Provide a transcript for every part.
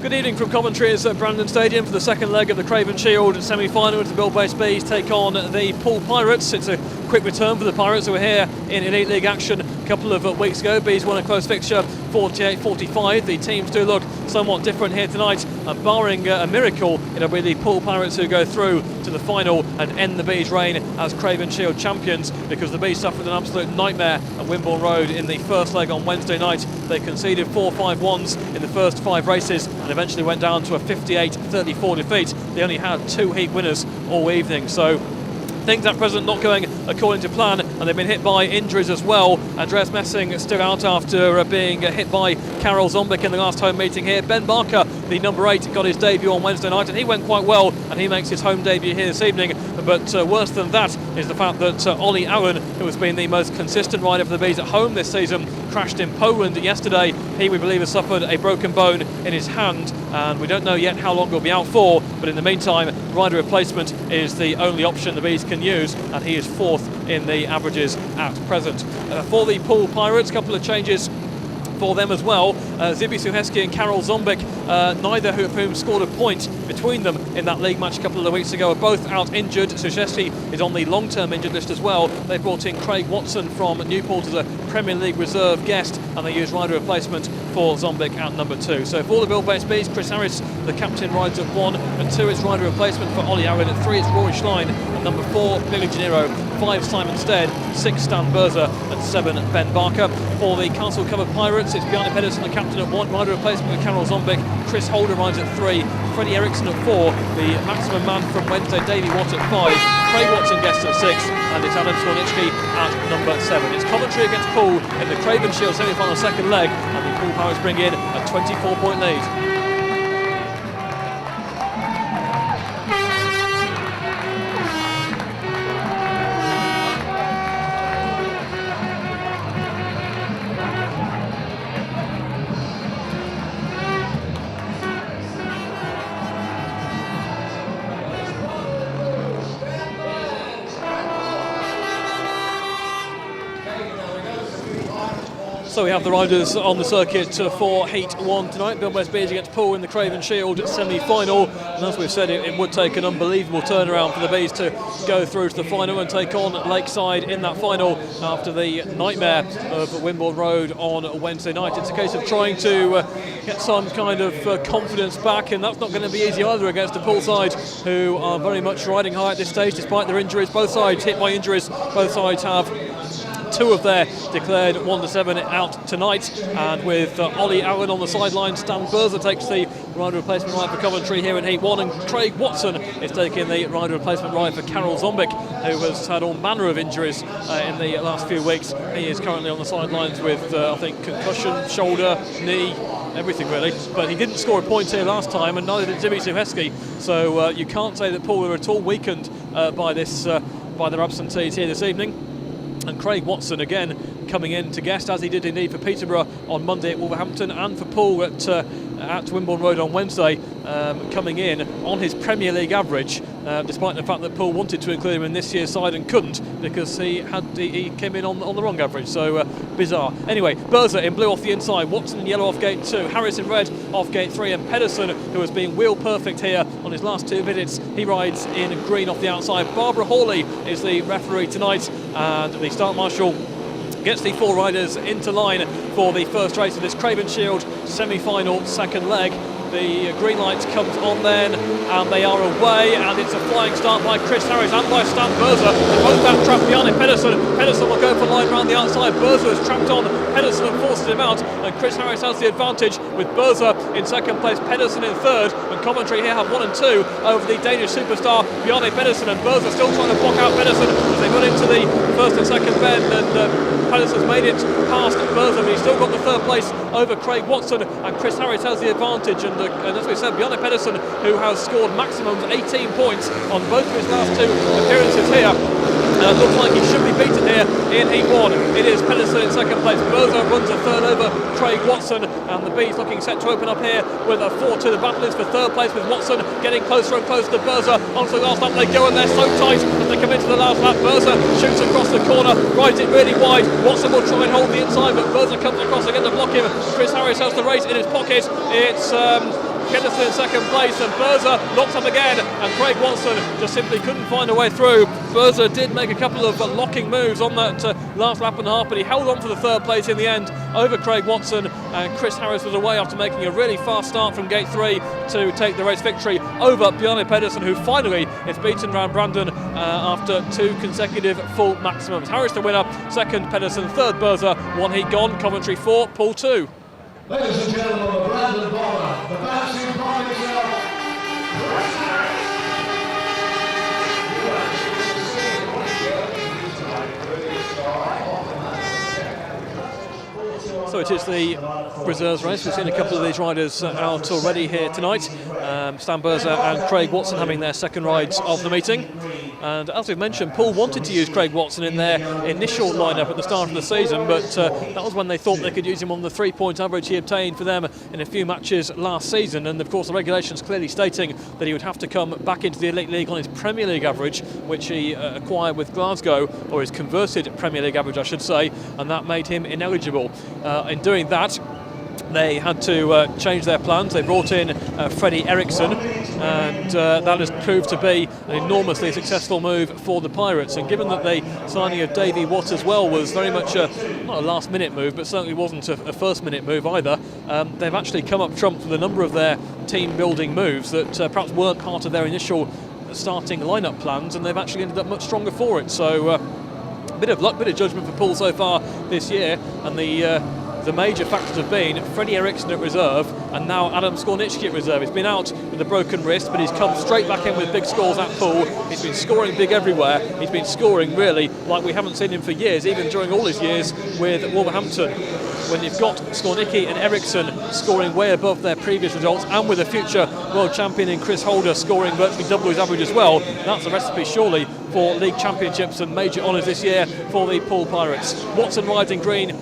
Good evening from Coventry's Brandon Stadium for the second leg of the Craven Shield semi-final as the Bill-based Bees take on the Poole Pirates. It's a quick return for the Pirates, who were here in Elite League action a couple of weeks ago. Bees won a close fixture 48-45. The teams do look somewhat different here tonight, and barring a miracle, it'll be the Poole Pirates who go through to the final and end the Bees' reign as Craven Shield champions, because the Bees suffered an absolute nightmare at Wimborne Road in the first leg on Wednesday night. They conceded 4-5-1s in the first 5 races and eventually went down to a 58-34 defeat. They only had 2 heat winners all evening, so things at present not going according to plan, and they've been hit by injuries as well. Andreas Messing still out after being hit by Karel Zombik in the last home meeting here. Ben Barker, the number 8, got his debut on Wednesday night and he went quite well, and he makes his home debut here this evening. But worse than that is the fact that Ollie Allen, who has been the most consistent rider for the Bees at home this season, crashed in Poland yesterday. He, we believe, has suffered a broken bone in his hand, and we don't know yet how long he'll be out for, but in the meantime, rider replacement is the only option the Bees can use, and he is 4th in the averages at present. For the Poole Pirates, a couple of changes for them as well. Zibi Suheski and Karel Zombik, neither of whom scored a point between them in that league match a couple of weeks ago, are both out injured. Suheski is on the long-term injured list as well. They brought in Craig Watson from Newport as a Premier League reserve guest, and they used rider replacement for Zombik at number 2. So for the Bill-based Bees, Chris Harris, the captain, rides at 1, and 2 is rider replacement for Ollie Allen. At 3 it's Rory Schlein, at number 4 Billy Gennaro, 5 Simon Stead, 6 Stan Berza, and 7 Ben Barker. For the Castle Covered Pirates, it's Bjarne Pedersen, the captain, at 1, rider replacement for Karel Zombik. Chris Holder rides at 3, Freddie Eriksson at 4, the maximum man from Wednesday, Davey Watt, at 5, Craig Watson guest at 6, and it's Adam Skornicki at number 7. It's Coventry against Poole in the Craven Shield semi-final second leg, and the Poole Pirates bring in a 24-point lead. So we have the riders on the circuit for Heat 1 tonight. Bill-based Bees against Poole in the Craven Shield semi-final. And as we've said, it would take an unbelievable turnaround for the Bees to go through to the final and take on Lakeside in that final after the nightmare of Wimborne Road on Wednesday night. It's a case of trying to get some kind of confidence back, and that's not going to be easy either against a Poole side who are very much riding high at this stage despite their injuries. Both sides hit by injuries. Both sides have 2 of their declared 1-7 out tonight, and with Ollie Allen on the sideline, Stan Berza takes the rider replacement ride for Coventry here in Heat 1, and Craig Watson is taking the rider replacement ride for Karel Zombik, who has had all manner of injuries in the last few weeks. He is currently on the sidelines with I think concussion, shoulder, knee, everything really, but he didn't score a point here last time, and neither did Zibi Suheski, so you can't say that Poole are at all weakened by their absentees here this evening. And Craig Watson again coming in to guest, as he did indeed for Peterborough on Monday at Wolverhampton, and for Poole at Wimborne Road on Wednesday, coming in on his Premier League average, despite the fact that Poole wanted to include him in this year's side and couldn't because he came in on the wrong average, so bizarre. Anyway, Berza in blue off the inside, Watson in yellow off gate 2, Harris in red off gate 3, and Pedersen, who has been wheel perfect here on his last 2 visits, he rides in green off the outside. Barbara Hawley is the referee tonight, and the start marshal gets the 4 riders into line for the first race of this Craven Shield semi-final second leg. The green light comes on then, and they are away, and it's a flying start by Chris Harris and by Stan Berza. Both that trapped behind Pedersen. Pedersen will go for line round the outside. Berza is trapped on Pedersen and forces him out, and Chris Harris has the advantage with Berza in second place, Pedersen in third, and Coventry here have 1 and 2 over the Danish superstar Bjarne Pedersen, and Berza still trying to block out Pedersen as they run into the first and second bend, and Pedersen's made it past Berza, but he's still got the 3rd place over Craig Watson, and Chris Harris has the advantage, and as we said, Bjarne Pedersen, who has scored maximums 18 points on both of his last 2 appearances here, looks like he should be beaten here in Heat 1. It is Pedersen in second place. Berza runs a third over Craig Watson, and the Bees looking set to open up here with a 4-2. The battle is for third place, with Watson getting closer and closer to Berza. Onto the last lap they go, and they're so tight as they come into the last lap. Berza shoots across the corner, rides it really wide. Watson will try and hold the inside, but Berza comes across again to block him. Chris Harris has the race in his pocket. It's Pedersen in second place, and Berza knocks up again, and Craig Watson just simply couldn't find a way through. Berza did make a couple of locking moves on that last lap and a half, but he held on for the third place in the end over Craig Watson, and Chris Harris was away after making a really fast start from gate 3 to take the race victory over Bjarne Pedersen, who finally is beaten round Brandon after 2 consecutive full maximums. Harris the winner, second Pedersen, third Berza, 1 heat gone, Coventry 4, Poole 2. Ladies and gentlemen, the Brandon Bomber, the bouncing bomb himself. So it is the reserves race. We've seen a couple of these riders out already here tonight. Stan Berza and Craig Watson having their second rides of the meeting. And as we've mentioned, Poole wanted to use Craig Watson in their initial lineup at the start of the season, but that was when they thought they could use him on the 3-point average he obtained for them in a few matches last season. And of course, the regulations clearly stating that he would have to come back into the Elite League on his Premier League average, which he acquired with Glasgow, or his converted Premier League average, I should say, and that made him ineligible. In doing that, they had to change their plans. They brought in Freddie Eriksson, and that has proved to be an enormously successful move for the Pirates. And given that the signing of Davey Watt as well was very much not a last-minute move, but certainly wasn't a first-minute move either, they've actually come up trumps with a number of their team-building moves that perhaps weren't part of their initial starting lineup plans, and they've actually ended up much stronger for it. So a bit of luck, bit of judgment for Poole so far this year, and the major factors have been Freddie Eriksson at reserve and now Adam Skornicki at reserve. He's been out with a broken wrist, but he's come straight back in with big scores at Poole. He's been scoring big everywhere. He's been scoring really like we haven't seen him for years, even during all his years with Wolverhampton. When you've got Skornicki and Eriksson scoring way above their previous results, and with a future world champion in Chris Holder scoring virtually double his average as well, that's a recipe surely for league championships and major honours this year for the Poole Pirates. Watson rides in green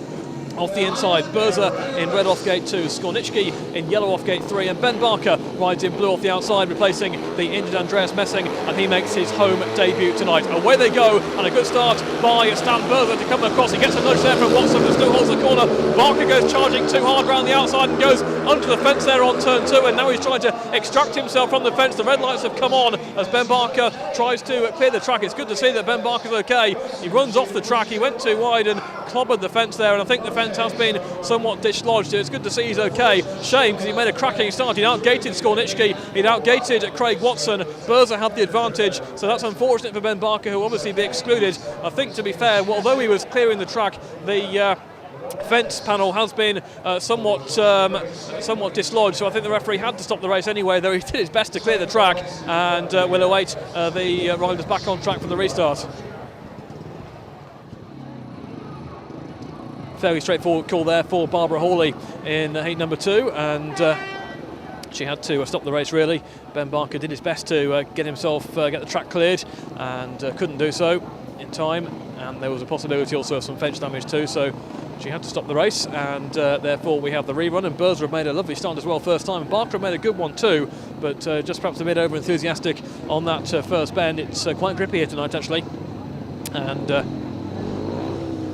off the inside, Berza in red off gate 2, Skornicki in yellow off gate 3, and Ben Barker rides in blue off the outside, replacing the injured Andreas Messing, and he makes his home debut tonight. Away they go, and a good start by Stan Berza to come across. He gets a nudge there from Watson, but still holds the corner. Barker goes charging too hard round the outside and goes under the fence there on turn 2, and now he's trying to extract himself from the fence. The red lights have come on as Ben Barker tries to clear the track. It's good to see that Ben Barker's okay. He runs off the track, he went too wide and clobbered the fence there, and I think the fence has been somewhat dislodged. It's good to see he's okay. Shame, because he made a cracking start. He'd outgated Skornicki, he'd outgated Craig Watson. Berza had the advantage, so that's unfortunate for Ben Barker, who will obviously be excluded. I think, to be fair, although he was clearing the track, the fence panel has been somewhat dislodged, so I think the referee had to stop the race anyway, though he did his best to clear the track, and will await the riders back on track for the restart. Fairly straightforward call there for Barbara Hawley in heat number 2, and she had to stop the race really. Ben Barker did his best to get the track cleared, and couldn't do so in time, and there was a possibility also of some fence damage too, so she had to stop the race, and therefore we have the rerun. And Berza have made a lovely start as well first time, and Barker have made a good one too, but just perhaps a bit over enthusiastic on that first bend. It's quite grippy here tonight actually, and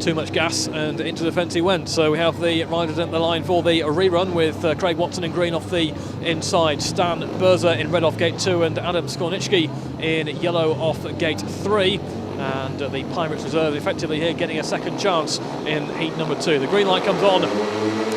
too much gas, and into the fence he went. So we have the riders at the line for the rerun, with Craig Watson in green off the inside, Stan Berza in red off gate 2, and Adam Skornicki in yellow off gate 3. And the Pirates reserve effectively here getting a second chance in heat number 2. The green light comes on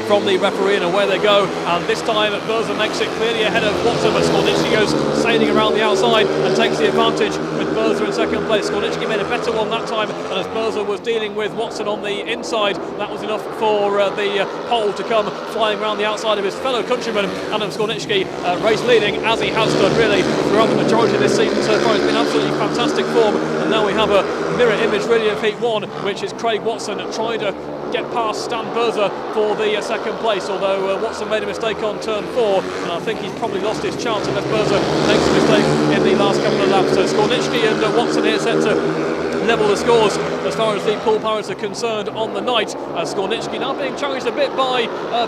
from the referee, and away they go, and this time Berza makes it clearly ahead of Watson, but Skornicki goes sailing around the outside and takes the advantage with Berza in second place. Skornicki made a better one that time, and as Berza was dealing with Watson on the inside, that was enough for the pole to come flying around the outside of his fellow countryman Adam Skornicki, race leading, as he has done really throughout the majority of this season so far. It's been absolutely fantastic form, and now we have a mirror image really of heat 1, which is Craig Watson trying to get past Stan Berza for the second place, although Watson made a mistake on turn 4, and I think he's probably lost his chance unless Berza makes a mistake in the last couple of laps. So Skornicki and Watson here set to level the scores as far as the Poole Pirates are concerned on the night. Skornicki now being challenged a bit by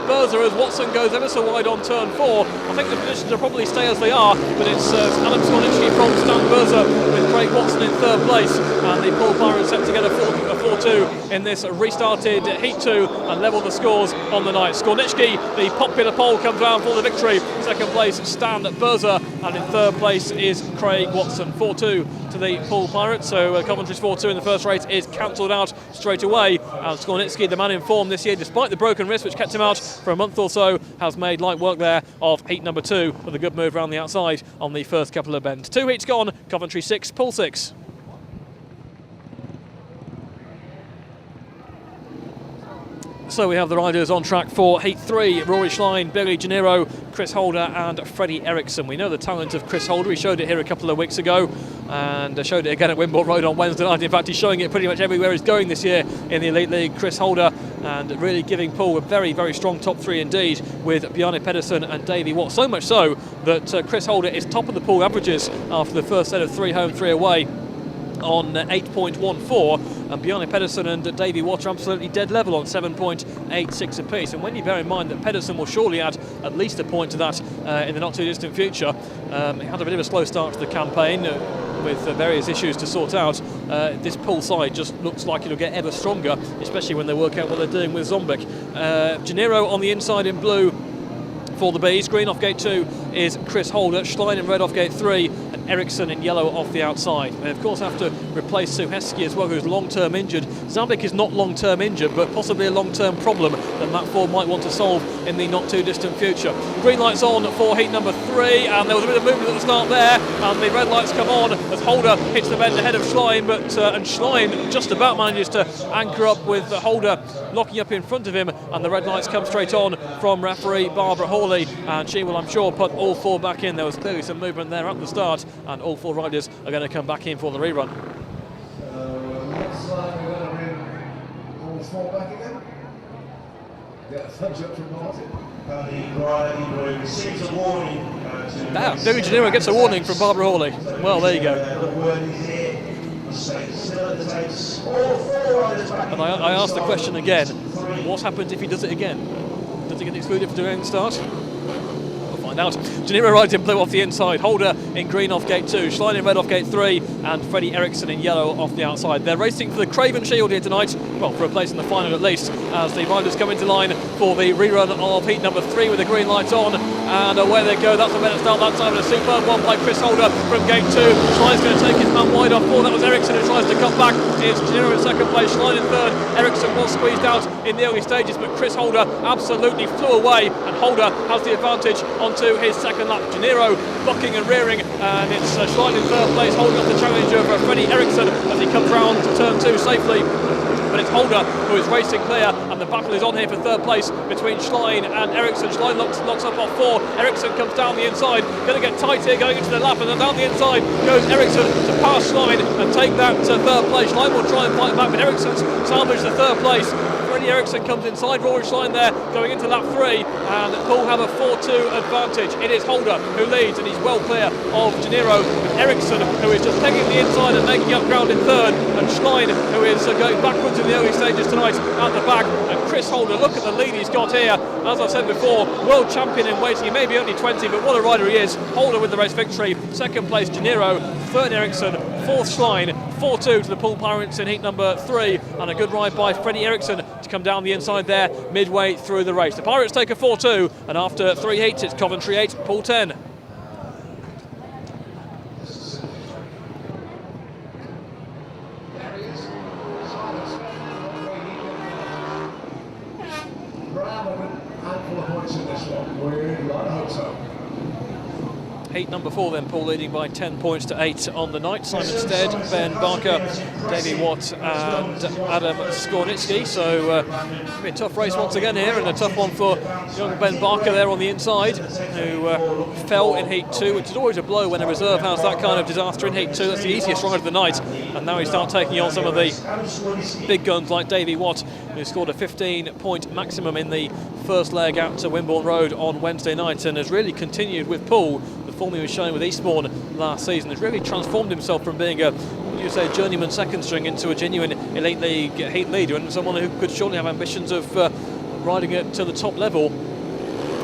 Berza as Watson goes ever so wide on turn 4. I think the positions will probably stay as they are, but it's Adam Skornicki from Stan Berza with Craig Watson in third place, and the Poole Pirates set to get a 4-2 in this restarted Heat 2 and level the scores on the night. Skornicki, the popular Pole, comes round for the victory. Second place, Stan Berzer, and in third place is Craig Watson. 4-2 to the Poole Pirates, so Coventry's 4-2 in the first race is cancelled out straight away, and Skornicki, the man in form this year, despite the broken wrist which kept him out for a month or so, has made light work there of heat number 2 with a good move around the outside on the first couple of bends. 2 heats gone, Coventry 6, Poole 6. So we have the riders on track for Heat 3, Rory Schlein, Billy Gennaro, Chris Holder and Freddie Eriksson. We know the talent of Chris Holder. He showed it here a couple of weeks ago and showed it again at Wimborne Road on Wednesday night. In fact, he's showing it pretty much everywhere he's going this year in the Elite League. Chris Holder, and really giving Poole a very, very strong top 3 indeed with Bjarne Pedersen and Davey Watt. So much so that Chris Holder is top of the Poole averages after the first set of 3 home, 3 away on 8.14, and Bjarne Pedersen and Davey Watt are absolutely dead level on 7.86 apiece. And when you bear in mind that Pedersen will surely add at least a point to that in the not too distant future, he had a bit of a slow start to the campaign with various issues to sort out. This Poole side just looks like it'll get ever stronger, especially when they work out what they're doing with Zombek. Gennaro on the inside in blue for the Bees. Green off gate 2 is Chris Holder, Schlein in red off gate 3, and Eriksson in yellow off the outside. They of course have to replace Suheski as well, who's long-term injured. Zombek is not long-term injured, but possibly a long-term problem that Matt Ford might want to solve in the not too distant future. Green lights on for heat number 3, and there was a bit of movement at the start there, and the red lights come on as Holder hits the bend ahead of Schlein, but and Schlein just about manages to anchor up with Holder locking up in front of him, and the red lights come straight on from referee Barbara Hawley, and she will, I'm sure, put all 4 back in. There was clearly some movement there at the start, and all 4 riders are going to come back in for the rerun. Looks like we're going to bring all 4 back again. Get a thumbs up from Martin. Receives a warning. Billy Gennaro gets a warning from Barbara Hawley. Well, there you go. And I asked the question again, what happens if he does it again? Does he get excluded for doing the start? Out. Gennaro rides in blue off the inside, Holder in green off gate 2, Schlein in red off gate 3, and Freddie Eriksson in yellow off the outside. They're racing for the Craven Shield here tonight, well, for a place in the final at least, as the riders come into line for the rerun of heat number 3 with the green lights on, and away they go. That's a better start that time, and a superb one by Chris Holder from gate 2. Schlein's going to take his man wide off 4, that was Eriksson who tries to cut back. It's Gennaro in second place, Schlein in third. Eriksson was squeezed out in the early stages, but Chris Holder absolutely flew away, and Holder has the advantage onto his second lap. Gennaro bucking and rearing, and it's Schlein in third place, holding up the challenge over Freddie Eriksson as he comes round to turn 2 safely. But it's Holder who is racing clear, and the battle is on here for third place between Schlein and Eriksson. Schlein locks up off 4. Eriksson comes down the inside, going to get tight here going into the lap, and then down the inside goes Eriksson to pass Schlein and take that to third place. Schlein will try and fight back, but Eriksson's salvaged the third place. Freddie Eriksson comes inside Rory Schlein there going into lap 3, and Poole have a 4-2 advantage. It is Holder who leads, and he's well clear of Gennaro. Eriksson, who is just taking the inside and making up ground in third, and Schlein, who is going backwards in the early stages tonight at the back. And Chris Holder, look at the lead he's got here. As I said before, world champion in waiting. He may be only 20, but what a rider he is. Holder with the race victory. Second place Gennaro, third Eriksson, fourth Schlein. 4-2 to the Poole Pirates in heat number 3, and a good ride by Freddie Eriksson to come down the inside there midway through the race. The Pirates take a 4-2, and after 3 heats it's Coventry 8, Poole 10. Heat number 4 then, Poole leading by 10 points to 8 on the night. Simon Stead, Ben Barker, Davey Watt and Adam Skornicki. So it'll be a tough race once again here, and a tough one for young Ben Barker there on the inside, who fell in heat 2, which is always a blow when a reserve has that kind of disaster in heat 2. That's the easiest ride of the night, and now he starts taking on some of the big guns like Davey Watt, who scored a 15-point maximum in the first leg at Wimborne Road on Wednesday night, and has really continued with Poole. The form he was showing with Eastbourne last season has really transformed himself from being a, you say, journeyman second string into a genuine Elite League heat leader, and someone who could surely have ambitions of riding it to the top level,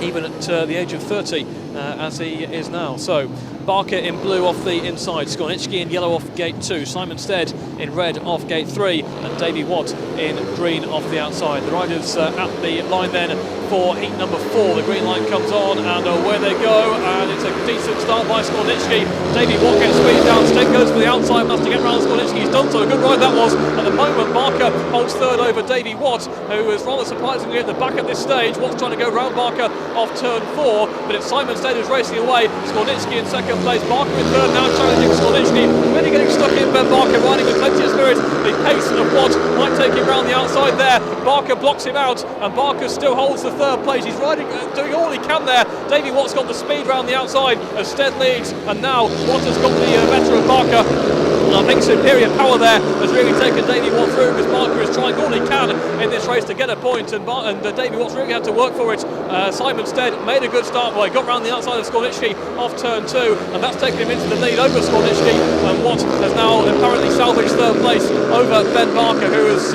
even at the age of 30, as he is now. So Barker in blue off the inside, Skornicki in yellow off gate 2, Simon Stead in red off gate 3, and Davey Watt in green off the outside. The riders at the line then for heat number 4. The green light comes on and away they go, and it's a decent start by Skornicki. Davey Watt gets squeezed down, Stead goes for the outside, has to get round Skornicki. He's done so, a good ride that was. At the moment, Barker holds third over Davey Watt, who is rather surprisingly at the back at this stage. Watt's trying to go round Barker off turn 4, but it's Simon Stead who's racing away. Skornicki in second place, Barker in third now, challenging Skornicki. Really getting stuck in, Ben Barker riding with plenty of spirit. The pace of Watt might take him round the outside there. Barker blocks him out, and Barker still holds the third place. He's riding, doing all he can there. Davey Watt's got the speed round the outside as Stead leads, and now Watt has got the better of Barker. I think superior power there has really taken Davey Watt through, because Barker is trying all he can in this race to get a point, and Davey Watt's really had to work for it. Simon Stead made a good start by got round the outside of Skornicki off turn 2, and that's taken him into the lead over Skornicki, and Watt has now apparently salvaged third place over Ben Barker, who is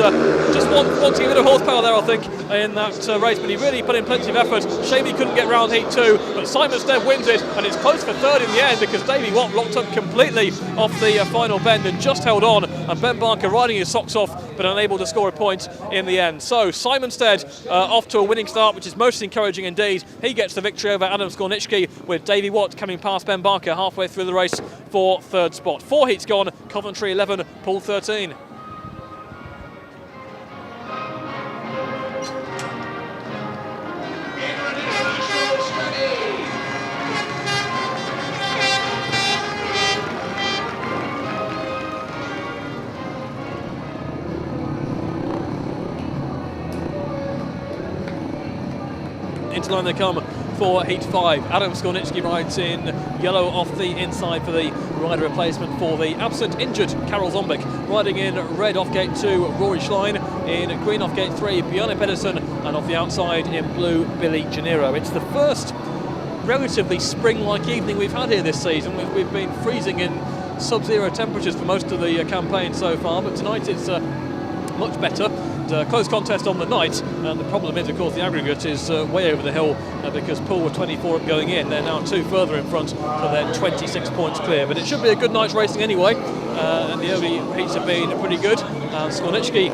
just wanting a bit of horsepower there, I think, in that race, but he really put in plenty of effort. Shame he couldn't get round heat 2, but Simon Stead wins it, and it's close for third in the end, because Davey Watt locked up completely off the final bend and just held on, and Ben Barker riding his socks off but unable to score a point in the end. So Simon Stead off to a winning start, which is most encouraging indeed. He gets the victory over Adam Skornicki, with Davey Watt coming past Ben Barker halfway through the race for third spot. 4 heats gone, Coventry 11, Poole 13. Into line they come for heat 5. Adam Skornicki rides in yellow off the inside for the rider replacement for the absent injured Karel Zombik. Riding in red off gate 2, Rory Schlein. In green off gate 3, Bjarne Pedersen, and off the outside in blue, Billy Gennaro. It's the first relatively spring-like evening we've had here this season. We've been freezing in sub-zero temperatures for most of the campaign so far, but tonight it's much better. Close contest on the night, and the problem is, of course, the aggregate is way over the hill, because Poole were 24 up going in. They're now 2 further in front, so they're 26 points clear. But it should be a good night's racing anyway, and the early heats have been pretty good. And Skornicki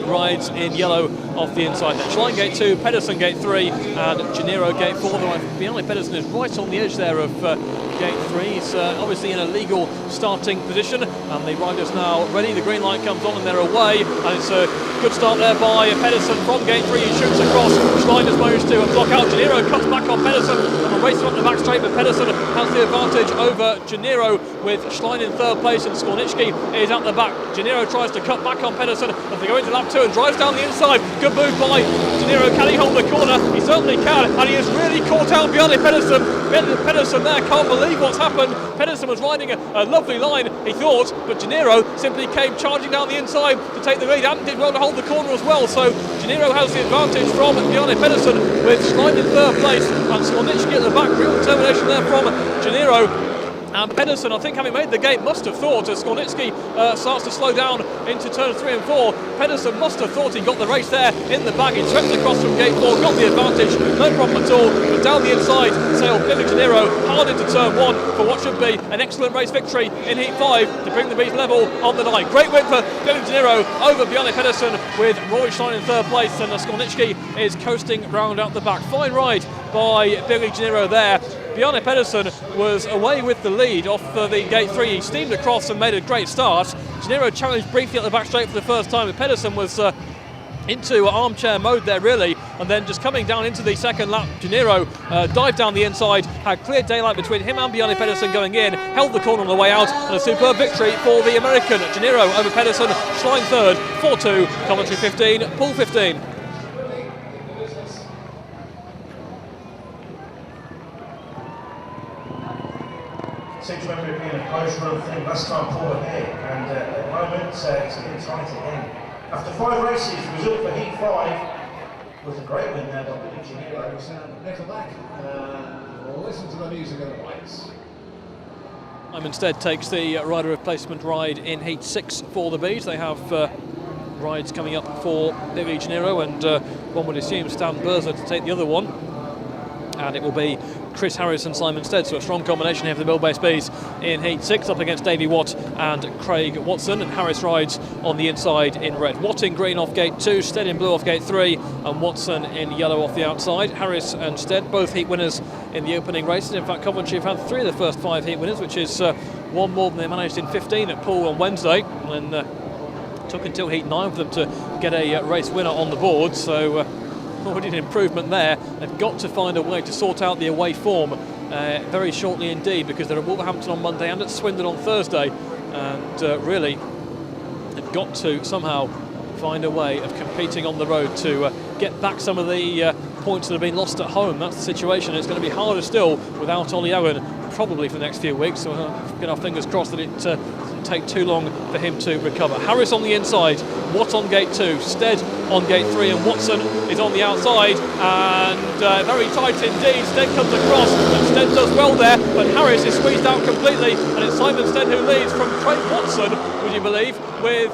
rides in yellow off the inside. Then Schlein gate 2, Pedersen gate 3, and Gennaro gate 4. Bjarne Pedersen is right on the edge there of gate 3. He's obviously in a legal starting position, and the riders now ready. The green light comes on and they're away, and it's a good start there by Pedersen from gate 3. He shoots across. Schlein has managed to block out. Gennaro cuts back on Pedersen, and a race up the back straight, but Pedersen has the advantage over Gennaro, with Schlein in third place, and Skornicki is at the back. Gennaro tries to cut back on Pedersen as they go into lap 2 and drives down the inside. Good move by Gennaro. Can he hold the corner? He certainly can, and he has really caught out Bjarne Pedersen. Pedersen there can't believe what's happened. Pedersen was riding a lovely line, he thought, but Gennaro simply came charging down the inside to take the lead and did well to hold the corner as well. So Gennaro has the advantage from Bjarne Pedersen, with Schlein in third place and Skornicki at the back. Real determination there from Gennaro. And Pedersen, I think, having made the gate, must have thought, as Skornicki starts to slow down into turns 3 and 4, Pedersen must have thought he got the race there in the bag. He swept across from gate 4, got the advantage, no problem at all. But down the inside sailed Billy Gennaro hard into turn 1 for what should be an excellent race victory in heat 5 to bring the Bees level on the night. Great win for Billy Gennaro over Bjarne Pedersen, with Rory Schlein in third place, and Skornicki is coasting round out the back. Fine ride by Billy Gennaro there. Bjarne Pedersen was away with the lead off the gate 3. He steamed across and made a great start. Gennaro challenged briefly at the back straight for the first time, but Pedersen was into armchair mode there really, and then just coming down into the second lap, Gennaro dived down the inside, had clear daylight between him and Bjarne Pedersen going in, held the corner on the way out, and a superb victory for the American. Gennaro over Pedersen, Schlein third, 4-2, Coventry 15, Poole 15. Seems to have been a close run thing. Last time Poole ahead, and at the moment it's been tight again. After 5 races, result for heat 5 was a great win there by Billy Gennaro. Nickelback. Listen to the music of the lights. Instead takes the rider replacement ride in heat 6 for the Bees. They have rides coming up for Billy Gennaro, and one would assume Stan Berzer to take the other one. and it will be Chris Harris and Simon Stead, so a strong combination here for the Bill-based Bees in Heat 6, up against Davey Watt and Craig Watson, and Harris rides on the inside in red. Watt in green off gate 2, Stead in blue off gate 3, and Watson in yellow off the outside. Harris and Stead, both Heat winners in the opening races. In fact, Coventry have had 3 of the first 5 Heat winners, which is one more than they managed in 15 at Poole on Wednesday, and took until Heat 9 for them to get a race winner on the board, so already an improvement there. They've got to find a way to sort out the away form very shortly indeed, because they're at Wolverhampton on Monday and at Swindon on Thursday, and really they've got to somehow find a way of competing on the road to get back some of the points that have been lost at home. That's the situation. It's going to be harder still without Ollie Owen, probably for the next few weeks, so we'll get our fingers crossed that it doesn't take too long for him to recover. Harris on the inside, Watt on gate 2, Stead on gate 3, and Watson is on the outside, and very tight indeed. Stead comes across, and Stead does well there, but Harris is squeezed out completely, and it's Simon Stead who leads from Craig Watson, would you believe, with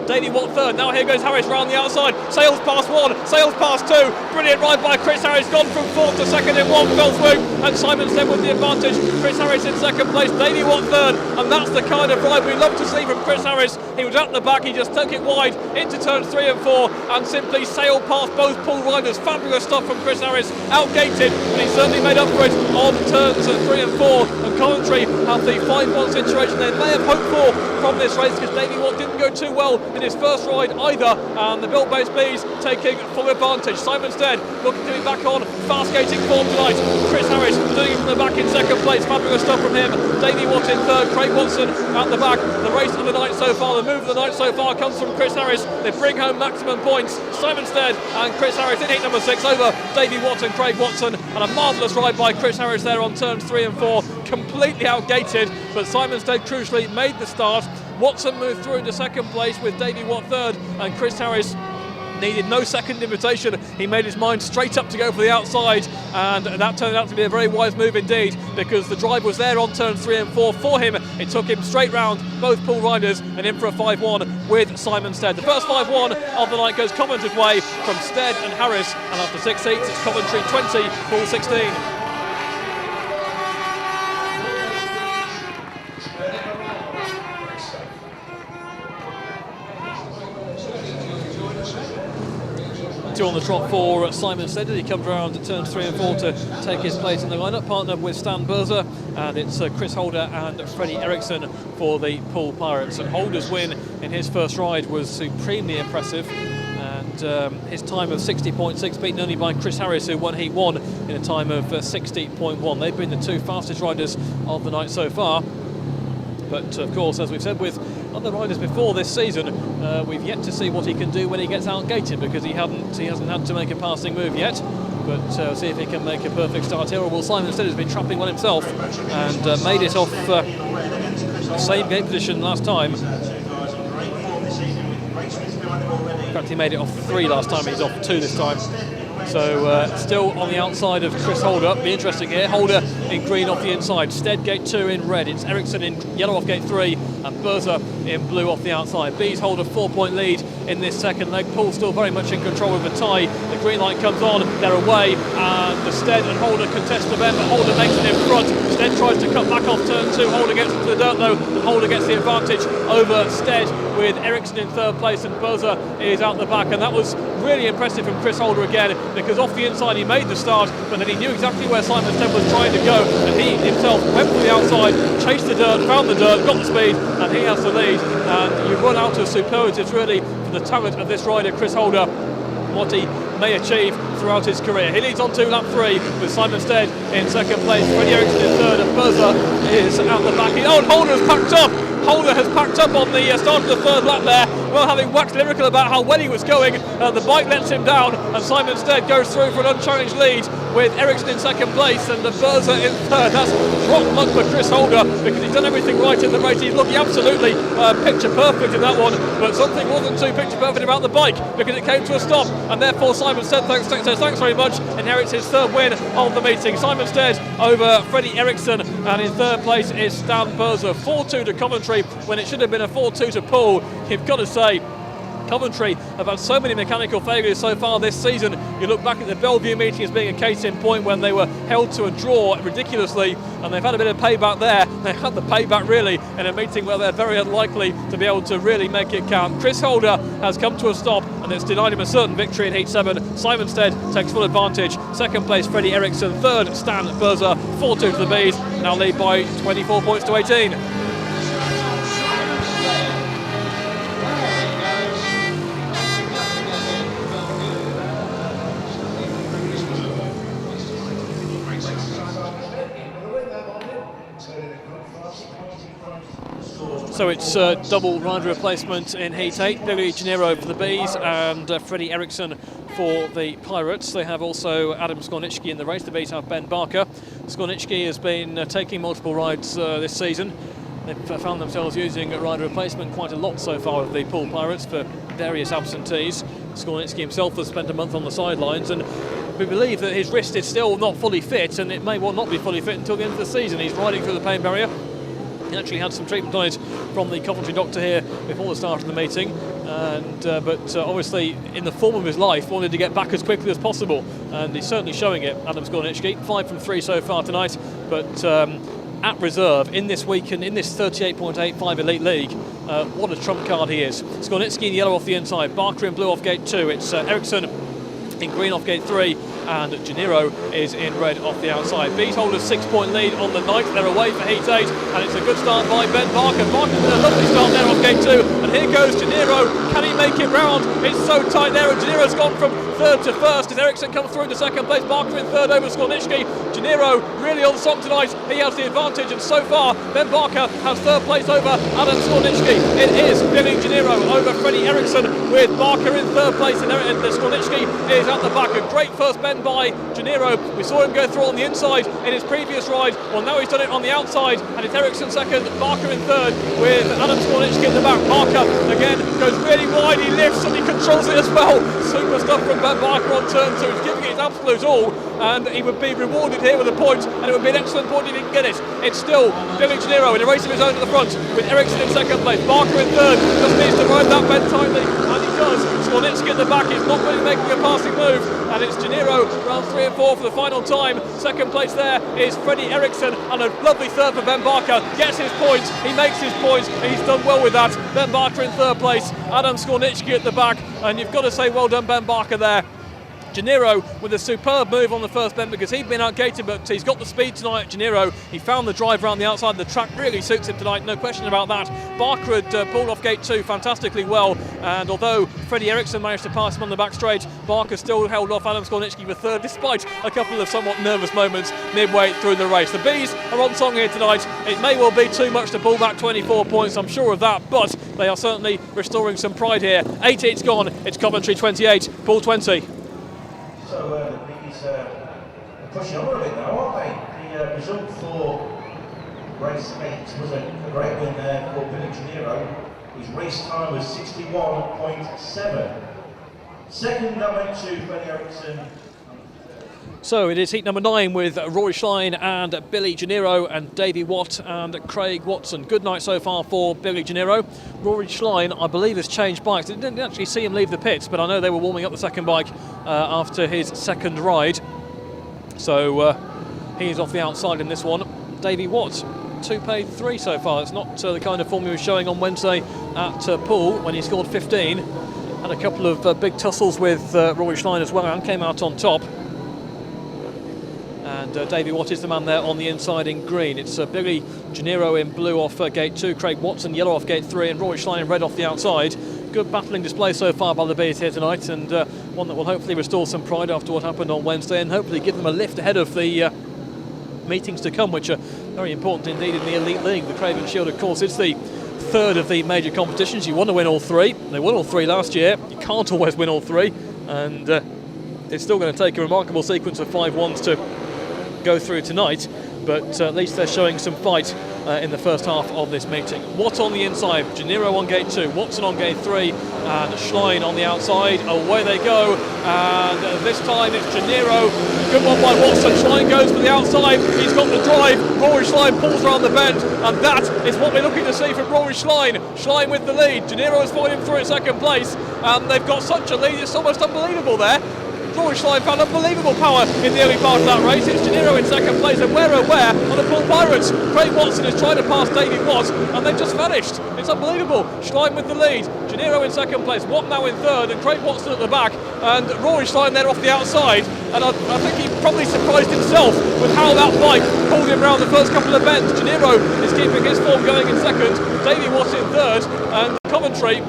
Davey Watt third. Now here goes Harris round the outside. Sails past 1, sails past 2. Brilliant ride by Chris Harris, gone from 4th to 2nd in one fell swoop, and Simon Stead with the advantage. Chris Harris in 2nd place, Davey Watt third, and that's the kind of ride we love to see from Chris Harris. He was at the back, he just took it wide into turns 3 and 4 and simply sailed past both Poole riders. Fabulous stuff from Chris Harris, outgated, and he certainly made up for it on turns 3 and 4. And Coventry have the 5-1 situation they may have hoped for from this race, because Davey Watt didn't go too well in his first ride either, and the Bill-based Bees taking full advantage. Simon Stead looking to be back on fast skating form tonight. Chris Harris doing it from the back in 2nd place. Fabulous stuff from him. Davey Watt in 3rd, Craig Watson at the back. The race of the night so far, the move of the night so far comes from Chris Harris. They bring home maximum points. Simon Stead and Chris Harris in heat number 6 over Davey Watt and Craig Watson, and a marvellous ride by Chris Harris there on turns 3 and 4. Completely outgated, but Simon Stead crucially made the start. Watson moved through into 2nd place with Davey Watt 3rd, and Chris Harris needed no second invitation. He made his mind straight up to go for the outside, and that turned out to be a very wise move indeed, because the drive was there on turns 3 and 4 for him. It took him straight round both Poole riders and in for a 5-1 with Simon Stead. The first 5-1 of the night goes Coventry's way from Stead and Harris, and after 6 heats it's Coventry 20, Poole 16. On the trot for Simon Stead. He comes around at turns 3 and 4 to take his place in the lineup, partnered with Stan Berzer, and it's Chris Holder and Freddie Eriksson for the Poole Pirates. And Holder's win in his first ride was supremely impressive, and his time of 60.6 beaten only by Chris Harris, who won Heat 1 in a time of 60.1. They've been the 2 fastest riders of the night so far, but of course, as we've said with other riders before this season, we've yet to see what he can do when he gets outgated, because he hasn't had to make a passing move yet. But see if he can make a perfect start here. Or will Simon Stead has been trapping one himself and made it off same gate position last time. In fact, he made it off 3 last time. He's off 2 this time. So still on the outside of Chris Holder. Be interesting here. Holder in green off the inside. Stead gate 2 in red. It's Eriksson in yellow off gate 3 and Berzer in blue off the outside. Bees hold a 4-point lead in this second leg. Poole still very much in control with a tie. The green light comes on. They're away, and the Stead and Holder contest the bend, but Holder makes it in front. Stead tries to cut back off turn 2. Holder gets into the dirt though, and Holder gets the advantage over Stead, with Eriksson in 3rd place and Berzer is out the back. And that was really impressive from Chris Holder again, because off the inside he made the start, but then he knew exactly where Simon Stead was trying to go, and he himself went for the outside, chased the dirt, found the dirt, got the speed, and he has the lead. And you run out of superlatives really for the talent of this rider, Chris Holder, what he may achieve throughout his career. He leads on to lap 3 with Simon Stead in 2nd place, Freddie Eriksson in 3rd, and Berzer is out the back. Oh, and Holder has packed up! Holder has packed up on the start of the 3rd lap there. Well, having waxed lyrical about how well he was going, the bike lets him down, and Simon Stead goes through for an unchallenged lead with Eriksson in 2nd place and Berzer in 3rd. That's rock luck for Chris Holder, because he's done everything right in the race. He's looking absolutely picture perfect in that one, but something wasn't too picture perfect about the bike, because it came to a stop, and therefore Simon Stead says thanks very much, inherits his 3rd win of the meeting. Simon Stead over Freddie Eriksson, and in 3rd place is Stan Berzer. 4-2 to Coventry when it should have been a 4-2 to Poole. You've got to say, Coventry have had so many mechanical failures so far this season. You look back at the Bellevue meeting as being a case in point when they were held to a draw ridiculously, and they've had a bit of payback there. They've had the payback really in a meeting where they're very unlikely to be able to really make it count. Chris Holder has come to a stop, and it's denied him a certain victory in Heat 7. Simon Stead takes full advantage. Second place, Freddie Eriksson. Third, Stan Berzer. 4-2 to the Bees, now lead by 24 points to 18. So it's double rider replacement in Heat 8. Billy Gennaro for the Bees and Freddie Eriksson for the Pirates. They have also Adam Skornicki in the race. The Bees have Ben Barker. Skornicki has been taking multiple rides this season. They've found themselves using a rider replacement quite a lot so far with the Poole Pirates for various absentees. Skornicki himself has spent a month on the sidelines, and we believe that his wrist is still not fully fit, and it may well not be fully fit until the end of the season. He's riding through the pain barrier. He actually had some treatment on it from the Coventry doctor here before the start of the meeting, and but obviously in the form of his life wanted to get back as quickly as possible, and he's certainly showing it. Adam Skornicki, 5 from 3 so far tonight, but at reserve in this weekend in this 38.85 Elite League. What a trump card he is. Skornicki in yellow off the inside, Barker in blue off gate 2. It's Eriksson in green off gate 3, and Gennaro is in red off the outside. Bees hold a 6-point lead on the night. They're away for Heat 8, and it's a good start by Ben Barker. Barker with a lovely start there off gate 2, and here goes Gennaro. Can he make it round? It's so tight there, and Gennaro's gone from third to first as Eriksson comes through into second place. Barker in third over Skornicki. Gennaro really on song tonight. He has the advantage, and so far Ben Barker has third place over Adam Skornicki. It is Billy Gennaro over Freddie Eriksson with Barker in third place, and Skornicki is at the back. A great first bend by Gennaro. We saw him go through on the inside in his previous ride. Well, now he's done it on the outside, and it's Eriksson second, Barker in third with Adam Skornicki in the back. Barker again goes really wide. He lifts and he controls it as well. Super stuff from Ben Barker on turn 2. He's giving it his absolute all, and he would be rewarded here with a point, and it would be an excellent point if he can get it. It's still Billy Gennaro in a race of his own at the front with Eriksson in second place. Barker in third. Just needs to ride that bend tightly, and he does. Skornicki at the back is not really making a passing move, and it's Gennaro round 3 and 4 for the final time. Second place there is Freddie Eriksson, and a lovely third for Ben Barker. Gets his points, he makes his points, and he's done well with that. Ben Barker in third place, Adam Skornicki at the back, and you've got to say well done Ben Barker there. Gennaro with a superb move on the first bend because he'd been outgated, but he's got the speed tonight. Gennaro, he found the drive around the outside. The track really suits him tonight, no question about that. Barker had pulled off gate 2 fantastically well, and although Freddie Eriksson managed to pass him on the back straight, Barker still held off Adam Skornicki for third, despite a couple of somewhat nervous moments midway through the race. The Bees are on song here tonight. It may well be too much to pull back 24 points, I'm sure of that, but they are certainly restoring some pride here. 8 heats gone, it's Coventry 28, Poole 20. So the Bees are pushing on a bit now, aren't they? The result for race 8 was a great win there for Billy Gennaro. His race time was 61.7. Second, that went to Freddie Eriksson. So it is heat number 9 with Rory Schlein and Billy Gennaro and Davey Watt and Craig Watson. Good night so far for Billy Gennaro. Rory Schlein, I believe, has changed bikes. I didn't actually see him leave the pits, but I know they were warming up the second bike after his second ride. So he's off the outside in this one. Davey Watt, 2 paid 3 so far. It's not the kind of form he was showing on Wednesday at Poole when he scored 15. Had a couple of big tussles with Rory Schlein as well and came out on top. And Davey Watt is the man there on the inside in green. It's Billy Gennaro in blue off gate 2, Craig Watson yellow off gate 3, and Rory Schlein in red off the outside. Good battling display so far by the Bees here tonight, and one that will hopefully restore some pride after what happened on Wednesday, and hopefully give them a lift ahead of the meetings to come, which are very important indeed in the Elite League. The Craven Shield, of course, it's the third of the major competitions. You want to win all 3. They won all 3 last year. You can't always win all 3, and it's still going to take a remarkable sequence of 5-1s to go through tonight, but at least they're showing some fight in the first half of this meeting. Watt on the inside, Janiro on gate 2, Watson on gate 3, and Schlein on the outside. Away they go, and this time it's Janiro. Good one by Watson. Schlein goes for the outside. He's got the drive. Rory Schlein pulls around the bend, and that is what we're looking to see from Rory Schlein. Schlein with the lead. Janiro has followed him through in second place, and they've got such a lead, it's almost unbelievable there. Rory Schlein found unbelievable power in the early part of that race. It's Janiro in second place, and where on the Poole Pirates. Craig Watson is trying to pass Davey Watt, and they've just vanished. It's unbelievable. Schlein with the lead, Janiro in second place, Watt now in third, and Craig Watson at the back, and Rory Schlein there off the outside. And I think he probably surprised himself with how that bike pulled him round the first couple of bends. Janiro is keeping his form going in second, Davey Watt in third, and Coventry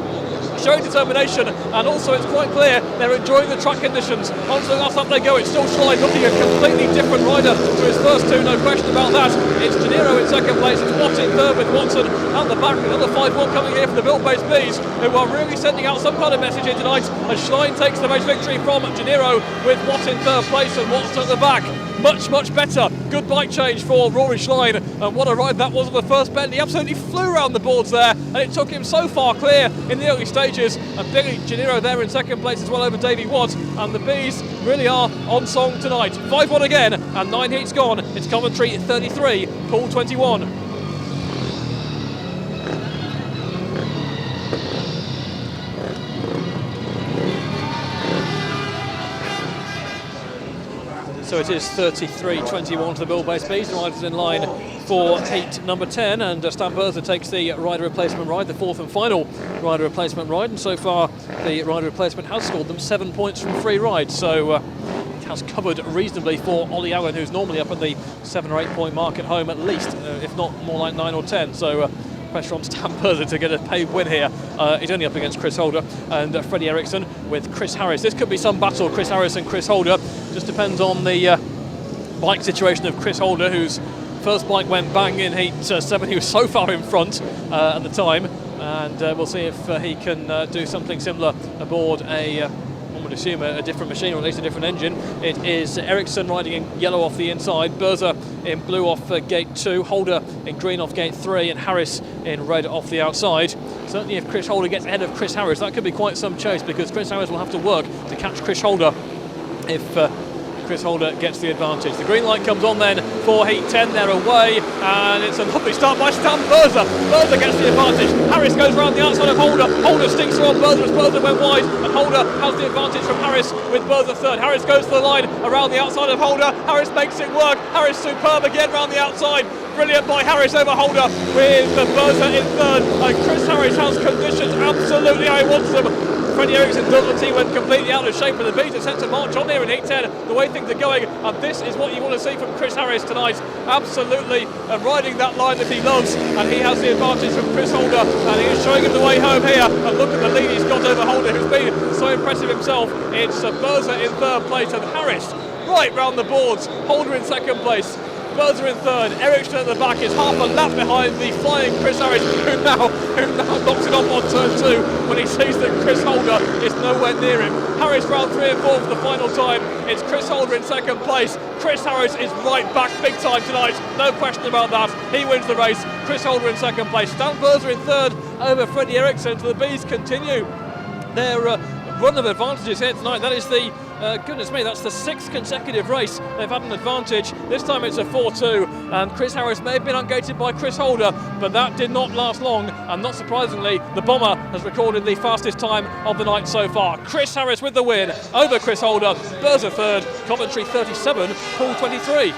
showing determination, and also it's quite clear they're enjoying the track conditions. On to the last lap they go. It's still Schlein looking a completely different rider to his first two, no question about that. It's Janiro in second place, it's Watt in third with Watson at the back. Another 5-1 coming here for the Built-Based Bees, who are really sending out some kind of message here tonight, as Schlein takes the race victory from Janiro with Watt in third place and Watson at the back. Much better. Good bike change for Rory Schlein, and what a ride that was on the first bend. He absolutely flew around the boards there, and it took him so far clear in the early stages. And Billy Janiro there in second place as well over Davey Watt, and the Bees really are on song tonight. 5-1 again, and 9 heats gone. It's Coventry 33, Poole 21. So it is 33-21 to the Built-Based Bees. The riders in line for heat number 10, and Stan Bertha takes the rider replacement ride, the fourth and final rider replacement ride, and so far the rider replacement has scored them 7 points from 3 rides, so it has covered reasonably for Ollie Allen, who's normally up at the 7 or 8 point mark at home at least, if not more like 9 or 10. So pressure on Stan Bertha to get a paid win here. He's only up against Chris Holder and Freddie Eriksson with Chris Harris. This could be some battle, Chris Harris and Chris Holder. Just depends on the bike situation of Chris Holder, whose first bike went bang in heat 7. He was so far in front at the time, and we'll see if he can do something similar aboard one would assume a different machine, or at least a different engine. It is Eriksson riding in yellow off the inside, Bertha in blue off gate 2, Holder in green off gate 3, and Harris in red off the outside. Certainly if Chris Holder gets ahead of Chris Harris, that could be quite some chase, because Chris Harris will have to work to catch Chris Holder if Chris Holder gets the advantage. The green light comes on then for heat 10. They're away, and it's a lovely start by Stan Bertha. Bertha gets the advantage. Harris goes round the outside of Holder. Holder stinks her on Bertha as Bertha went wide, and Holder has the advantage from Harris with Bertha third. Harris goes to the line around the outside of Holder. Harris makes it work. Harris superb again round the outside. Brilliant by Harris over Holder with Bertha in third, and Chris Harris has conditions absolutely how he wants them. Freddie Eriksson doesn't see when completely out of shape, and the Bees are set to march on here in heat 10, the way things are going, and this is what you want to see from Chris Harris tonight, absolutely, and riding that line that he loves, and he has the advantage from Chris Holder, and he is showing him the way home here, and look at the lead he's got over Holder, who's been so impressive himself. It's Bertha in third place, and Harris right round the boards, Holder in second place, Bertha in third, Eriksson at the back is half a lap behind the flying Chris Harris, who now knocks it off on turn 2 when he sees that Chris Holder is nowhere near him. Harris round 3 and 4 for the final time. It's Chris Holder in second place. Chris Harris is right back big time tonight, no question about that. He wins the race. Chris Holder in second place. Stan Bertha in third over Freddie Eriksson. So the Bees continue their run of advantages here tonight. That is the goodness me, that's the 6th consecutive race they've had an advantage. This time it's a 4-2, and Chris Harris may have been ungated by Chris Holder, but that did not last long, and not surprisingly the Bomber has recorded the fastest time of the night so far. Chris Harris with the win over Chris Holder. Bertha third, Coventry 37, Poole 23.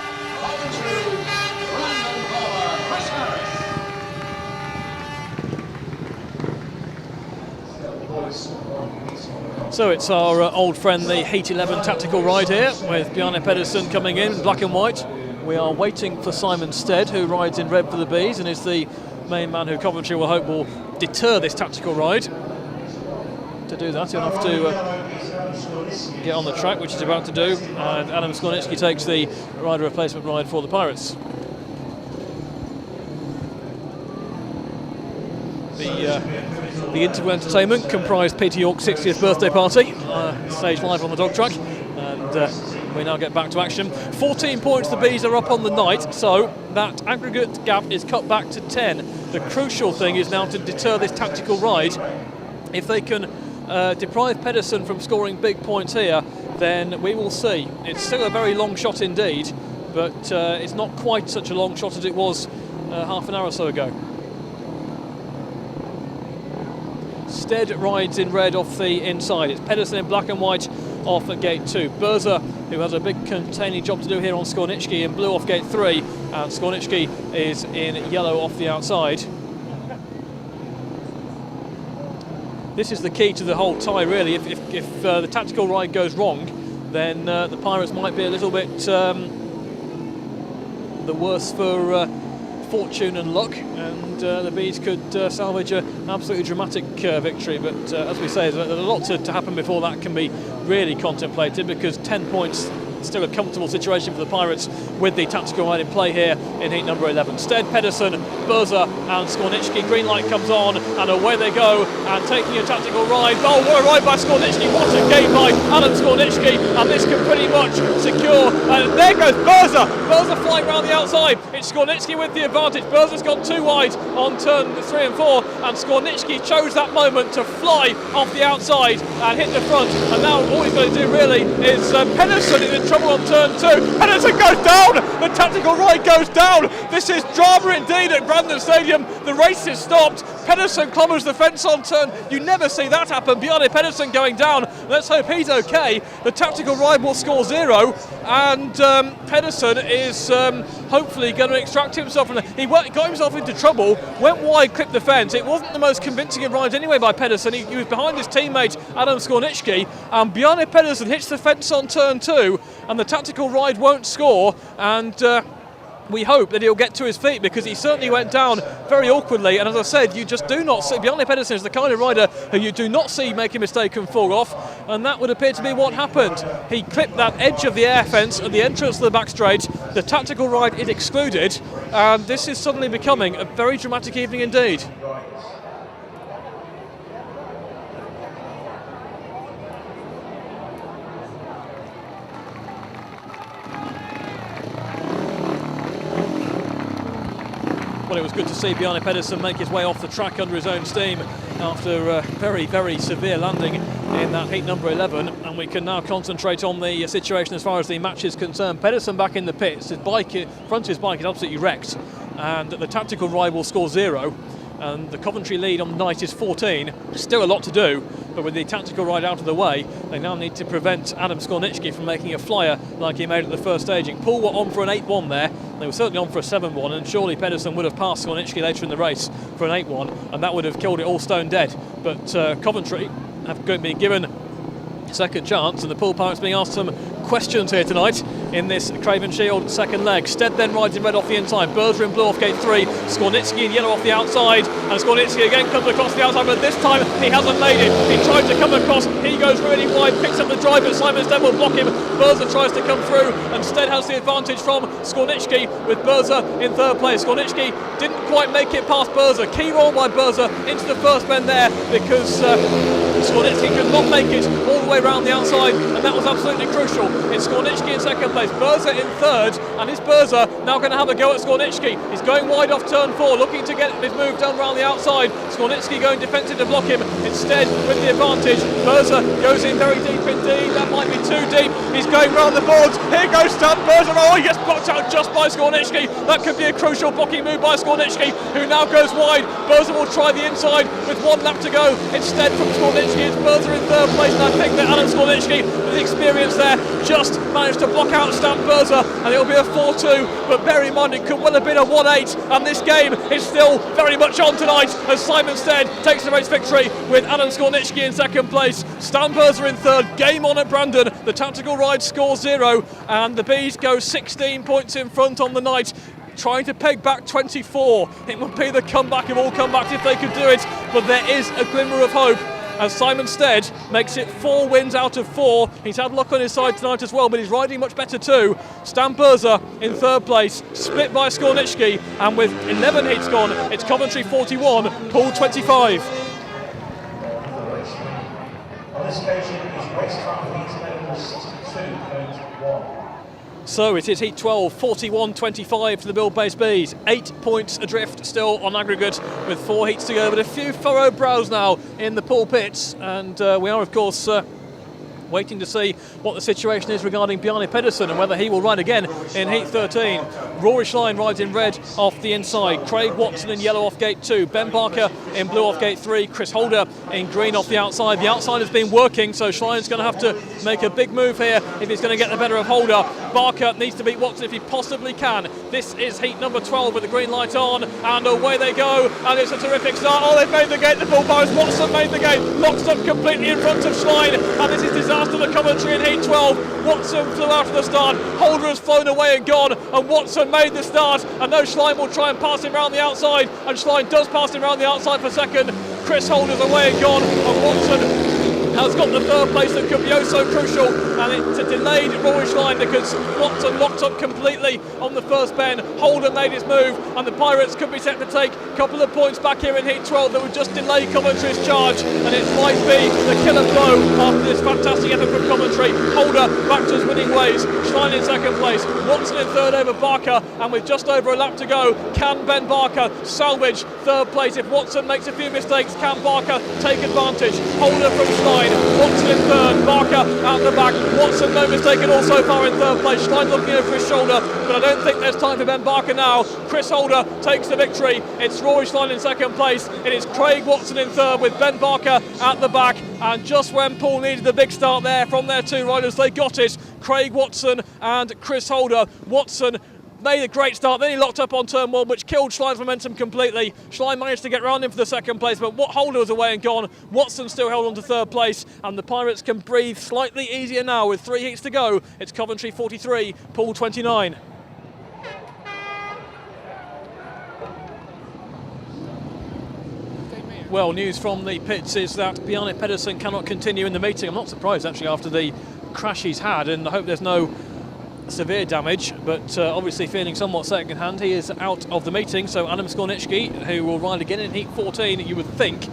So it's our old friend, the Heat 11 tactical ride here, with Bjarne Pedersen coming in black and white. We are waiting for Simon Stead, who rides in red for the Bees and is the main man who Coventry will hope will deter this tactical ride. To do that, he'll have to get on the track, which he's about to do, and Adam Sklonitsky takes the rider replacement ride for the Pirates. The interval entertainment comprised Peter York's 60th birthday party, staged live on the dog track, and We now get back to action. 14 points the Bees are up on the night, so that aggregate gap is cut back to 10. The crucial thing is now to deter this tactical ride. If they can deprive Pedersen from scoring big points here, then we will see. It's still a very long shot indeed, but it's not quite such a long shot as it was half an hour or so ago. Stead rides in red off the inside. It's Pedersen in black and white off at gate 2. Berza, who has a big containing job to do here on Skornicki, in blue off gate 3, and Skornicki is in yellow off the outside. This is the key to the whole tie, really. If the tactical ride goes wrong, then the Pirates might be a little bit the worse for fortune and luck, and the Bees could salvage an absolutely dramatic victory. But as we say, there's a lot to happen before that can be really contemplated, because 10 points still a comfortable situation for the Pirates with the tactical ride in play here in heat number 11. Stead, Pedersen, Berza and Skornicki. Green light comes on and away they go, and taking a tactical ride. Oh, what a ride by Skornicki. What a game by Adam Skornicki, and this can pretty much secure. And there goes Berza. Berza flying around the outside. It's Skornicki with the advantage. Berza's gone too wide on turn 3 and 4, and Skornicki chose that moment to fly off the outside and hit the front. And now all he's got to do really is Pedersen is in trouble on turn 2. Pedersen goes down. The tactical ride goes down. This is drama indeed at Brandon Stadium. The race is stopped. Pedersen clobbers the fence on turn. You never see that happen. Bjarne Pedersen going down. Let's hope he's okay. The tactical ride will score 0, and Pedersen is hopefully going to extract himself from he got himself into trouble, went wide, clipped the fence. It wasn't the most convincing of rides anyway by Pedersen. He was behind his teammate Adam Skornicki, and Bjarne Pedersen hits the fence on turn 2, and the tactical ride won't score, and we hope that he'll get to his feet, because he certainly went down very awkwardly. And as I said, you just do not see. Bjarne Pedersen is the kind of rider who you do not see make a mistake and fall off, and that would appear to be what happened. He clipped that edge of the air fence at the entrance to the back straight. The tactical ride is excluded, and this is suddenly becoming a very dramatic evening indeed. Well, it was good to see Bjarne Pedersen make his way off the track under his own steam after a very, very severe landing in that heat number 11, and we can now concentrate on the situation as far as the match is concerned. Pedersen back in the pits. His bike, front of his bike is absolutely wrecked, and the tactical ride will score 0. And the Coventry lead on the night is 14. Still a lot to do, but with the tactical ride out of the way, they now need to prevent Adam Skornicki from making a flyer like he made at the first staging. Poole were on for an 8-1 there. They were certainly on for a 7-1, and surely Pedersen would have passed Skornicki later in the race for an 8-1, and that would have killed it all stone dead. But Coventry have been given a second chance, and the Poole Pirates being asked some questions here tonight in this Craven Shield second leg. Stead then rides in red off the inside. Berza in blue off gate 3. Skornicki in yellow off the outside, and Skornicki again comes across the outside, but this time he hasn't made it. He tried to come across. He goes really wide, picks up the drive, but Simon Stead will block him. Berza tries to come through, and Stead has the advantage from Skornicki, with Berza in third place. Skornicki didn't quite make it past Berza. Key roll by Berza into the first bend there, because Skornicki could not make it all the way around the outside, and that was absolutely crucial. It's Skornicki in second place, Berza in third, and is Berza now going to have a go at Skornicki? He's going wide off turn 4, looking to get his move done around the outside. Skornicki going defensive to block him. Instead, with the advantage, Berza goes in very deep indeed. That might be too deep. He's going round the boards. Here goes Stan Berza. Oh, he gets blocked out just by Skornicki. That could be a crucial blocking move by Skornicki, who now goes wide. Berza will try the inside with 1 lap to go. Instead, from Skornicki, it's Berza in third place, and I think that Adam Skornicki, with the experience there, just managed to block out Stan Berza, and it'll be a 4-2, but bear in mind it could well have been a 1-8, and this game is still very much on tonight as Simon Stead takes the race victory with Adam Skornicki in second place. Stan Berza in third. Game on at Brandon. The tactical ride scores 0, and the Bees go 16 points in front on the night, trying to peg back 24. It would be the comeback of all comebacks if they could do it, but there is a glimmer of hope as Simon Stead makes it 4 wins out of 4. He's had luck on his side tonight as well, but he's riding much better too. Stan Berza in third place, split by Skornicki, and with 11 heats gone, it's Coventry 41, Poole 25. On this occasion, his race time for heat 11 was 62.1. So it is Heat 12, 41-25 to the Build-Based Bees. 8 points adrift still on aggregate with 4 heats to go, but a few furrowed brows now in the Poole Pits, and we are of course waiting to see what the situation is regarding Bjarne Pedersen and whether he will ride again in Heat 13. Rory Schlein rides in red off the inside, Craig Watson in yellow off gate 2, Ben Barker in blue off gate 3, Chris Holder in green off the outside. The outside has been working, so Schlein's going to have to make a big move here if he's going to get the better of Holder. Barker needs to beat Watson if he possibly can. This is Heat number 12 with the green light on, and away they go, and it's a terrific start. Oh, they've made the gate, the Poole Pirates. Watson made the gate, locks up completely in front of Schlein, and this is disaster to Coventry in Heat 12. Watson flew out of the start, Holder has flown away and gone, and Watson made the start. I know Schlein will try and pass him around the outside, and Schlein does pass him around the outside for second. Chris Holder's away and gone, and Watson has got the third place that could be oh so crucial, and it delayed Rory Schlein because Watson locked up completely on the first bend. Holder made his move, and the Pirates could be set to take a couple of points back here in Heat 12 that would just delay Coventry's charge, and it might be the killer blow after this fantastic effort from Coventry. Holder back to his winning ways, Schlein in second place, Watson in third over Barker, and with just over a lap to go, can Ben Barker salvage third place? If Watson makes a few mistakes, can Barker take advantage? Holder from Schlein, Watson in third, Barker out the back. Watson, no mistake at all so far in third place. Schlein looking over his shoulder, but I don't think there's time for Ben Barker now. Chris Holder takes the victory. It's Rory Schlein in second place. It is Craig Watson in third with Ben Barker at the back. And just when Poole needed the big start there from their two riders, they got it. Craig Watson and Chris Holder. Watson made a great start, then he locked up on turn 1, which killed Schlein's momentum completely. Schlein managed to get round him for the second place, but Holder was away and gone. Watson still held on to third place, and the Pirates can breathe slightly easier now with 3 heats to go. It's Coventry 43, Poole 29. Well, news from the pits is that Bjarne Pedersen cannot continue in the meeting. I'm not surprised actually after the crash he's had, and I hope there's no severe damage, but obviously feeling somewhat second hand. He is out of the meeting, so Adam Skornicki, who will ride again in Heat 14, you would think,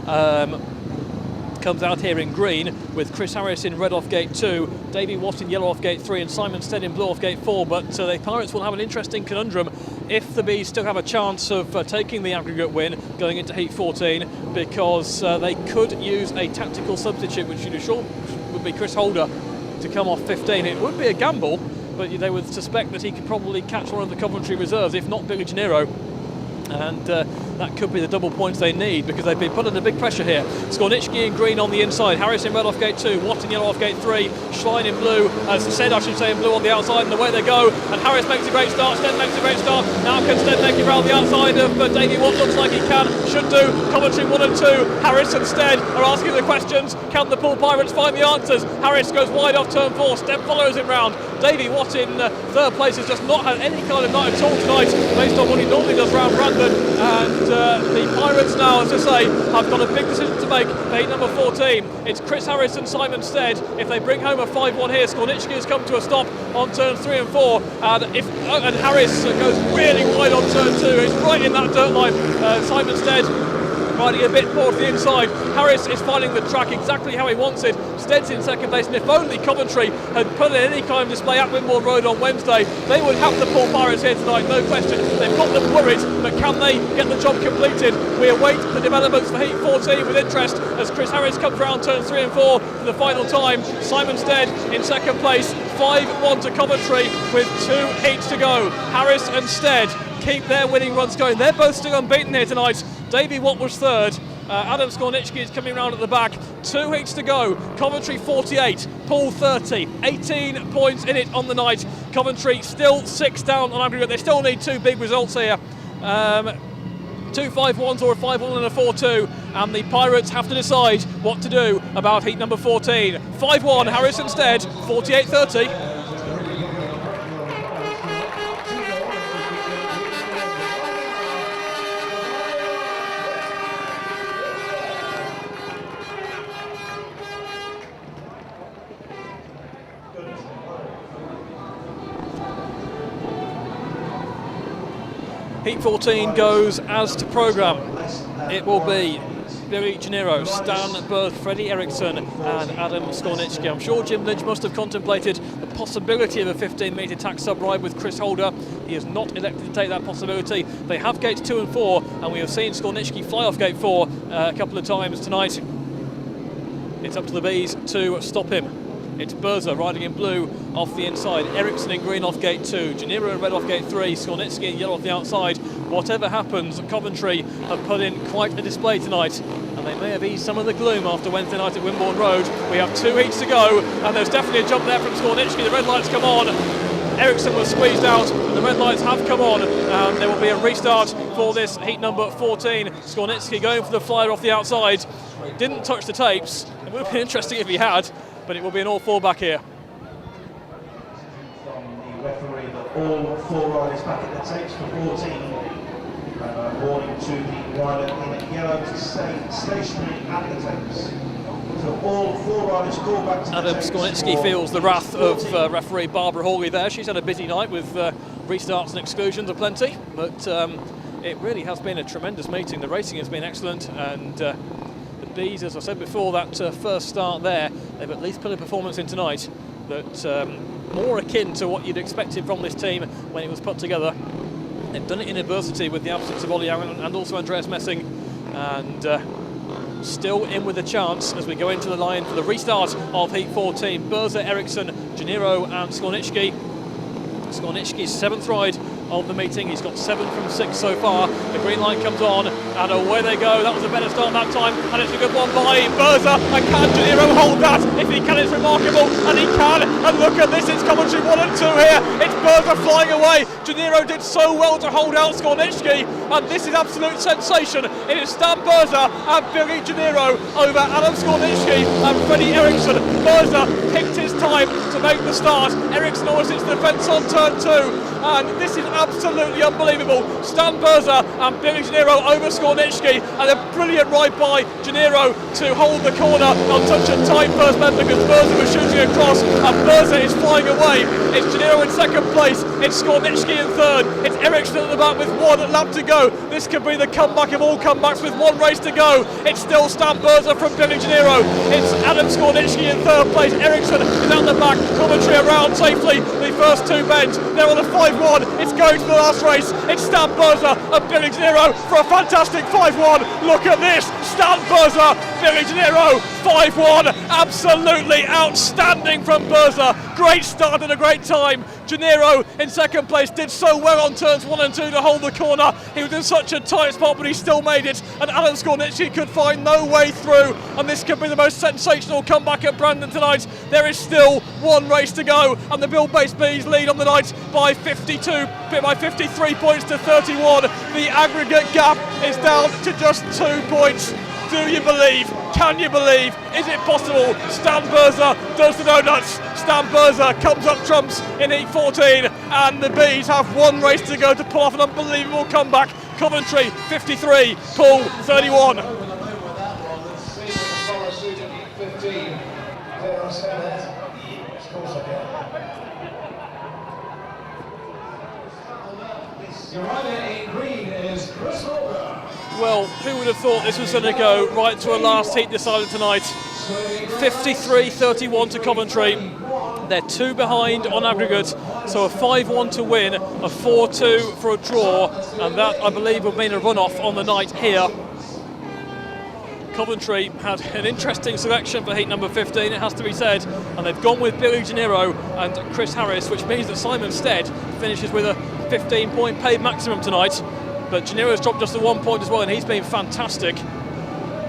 comes out here in green with Chris Harris in red off gate 2, Davey Watt in yellow off gate 3 and Simon Stead in blue off gate 4, but the Pirates will have an interesting conundrum if the Bees still have a chance of taking the aggregate win going into Heat 14, because they could use a tactical substitute, which you'd sure would be Chris Holder, to come off 15. It would be a gamble, but they would suspect that he could probably catch one of the Coventry reserves, if not Billy Gennaro, and that could be the double points they need, because they've been put under big pressure here. Skornicki in green on the inside, Harris in red off gate 2, Watt in yellow off gate 3, Schlein in blue, as said I should say, in blue on the outside, and away they go, and Harris makes a great start, Stead makes a great start. Now can Stead make it round the outside of Davey Watt? Looks like he can, should do. Coventry 1 and 2, Harris and Stead are asking the questions. Can the Poole Pirates find the answers? Harris goes wide off turn 4, Stead follows him round. Davey Watt in third place has just not had any kind of night at all tonight, based on what he normally does round Brandon, and the Pirates now, as I say, have got a big decision to make for Heat number 14. It's Chris Harris and Simon Stead. If they bring home a 5-1 here, Skornicki has come to a stop on turns 3 and 4, and Harris goes really wide on turn 2. It's right in that dirt line. Simon Stead riding a bit more to the inside. Harris is finding the track exactly how he wants it. Stead's in second place, and if only Coventry had put in any kind of display at Wimborne Road on Wednesday, they would have the Poole Pirates here tonight, no question. They've got them worried, but can they get the job completed? We await the developments for Heat 14 with interest as Chris Harris comes round turns 3 and 4 for the final time. Simon Stead in second place, 5-1 to Coventry with 2 heats to go. Harris and Stead keep their winning runs going. They're both still unbeaten here tonight. Davey Watt was third. Adam Skornicki is coming round at the back. 2 heats to go. Coventry 48, Poole 30. 18 points in it on the night. Coventry still 6 down on aggregate. They still need 2 big results here. 2 5-1s or a 5-1 and a 4-2. And the Pirates have to decide what to do about Heat number 14. 5-1, Harris and Stead, 48-30. Heat 14 goes as to programme. It will be Billy Gennaro, Stan Berth, Freddie Eriksson and Adam Skornicki. I'm sure Jim Lynch must have contemplated the possibility of a 15-metre tack sub ride with Chris Holder. He has not elected to take that possibility. They have gates 2 and 4, and we have seen Skornicki fly off gate 4 a couple of times tonight. It's up to the Bees to stop him. It's Berza riding in blue off the inside, Eriksson in green off gate 2, Gennaro in red off gate 3, Skornicki in yellow off the outside. Whatever happens, Coventry have put in quite a display tonight, and they may have eased some of the gloom after Wednesday night at Wimborne Road. We have 2 heats to go, and there's definitely a jump there from Skornicki. The red lights come on. Eriksson was squeezed out, and the red lights have come on, and there will be a restart for this heat number 14. Skornicki going for the flyer off the outside. Didn't touch the tapes. It would have been interesting if he had, but it will be an all-4 back here. From the referee that all 4 riders back at the tapes for 14. Warning to the rider in yellow to stay stationary at the tapes. So all 4 riders go back to the Adam tapes. Skornicki feels the wrath of referee Barbara Hawley there. She's had a busy night with restarts and exclusions aplenty, but it really has been a tremendous meeting. The racing has been excellent, and the Bees, as I said before, that first start there, they've at least put a performance in tonight that more akin to what you'd expected from this team when it was put together. They've done it in adversity with the absence of Ollie Aaron and also Andreas Messing, and still in with a chance as we go into the line for the restart of Heat 14. Berza, Eriksson, Gennaro and Skornicki. Skornicki's 7th ride of the meeting. He's got 7 from 6 so far. The green light comes on and away they go. That was a better start that time, and it's a good one by Berza. And can Gennaro hold that? If he can, it's remarkable, and he can. And look at this, it's Coventry 1 and 2 here. It's Berza flying away. Gennaro did so well to hold out Skornicki, and this is absolute sensation. It is Stan Berza and Billy Gennaro over Adam Skornicki and Freddie Eriksson. Berza picked his time to make the start. Eriksson always hits the fence on turn 2, and this is absolutely unbelievable. Stan Berza and Billy Gennaro over Skornicki, and a brilliant ride by Gennaro to hold the corner on such a tight first bend because Berza was shooting across and Berza is flying away. It's Gennaro in 2nd place, it's Skornicki in 3rd, it's Eriksson at the back with 1 lap to go. This could be the comeback of all comebacks with 1 race to go. It's still Stan Berza from Billy Gennaro, it's Adam Skornicki in 3rd place, Eriksson is out the back, Coventry around safely the first 2 bends. They're on a 5-1, it's going to the last race. It's Stan Berza and Billy Gennaro for a fantastic 5-1. Look at this, Stan Berza, Billy Gennaro, 5-1. Absolutely outstanding from Berza. Great start and a great time. Gennaro in 2nd place did so well on turns 1 and 2 to hold the corner. He was in such a tight spot, but he still made it. And Adam Skornicki could find no way through. And this could be the most sensational comeback at Brandon tonight. There is still 1 race to go, and the Bill-based Bees lead on the night by 53 points to 31. The aggregate gap is down to just 2 points. Do you believe? Can you believe? Is it possible? Stan Berza does the donuts. Stan Berza comes up trumps in Heat 14, and the Bees have 1 race to go to pull off an unbelievable comeback. Coventry 53, Poole 31. Your rider in green is Chris Holder. Well, who would have thought this was going to go right to a last heat decided tonight? 53-31 to Coventry. They're 2 behind on aggregate, so a 5-1 to win, a 4-2 for a draw, and that, I believe, will mean a run-off on the night here. Coventry had an interesting selection for heat number 15, it has to be said, and they've gone with Billy Gennaro and Chris Harris, which means that Simon Stead finishes with a 15-point paid maximum tonight. But Gennaro's dropped just the 1 point as well, and he's been fantastic.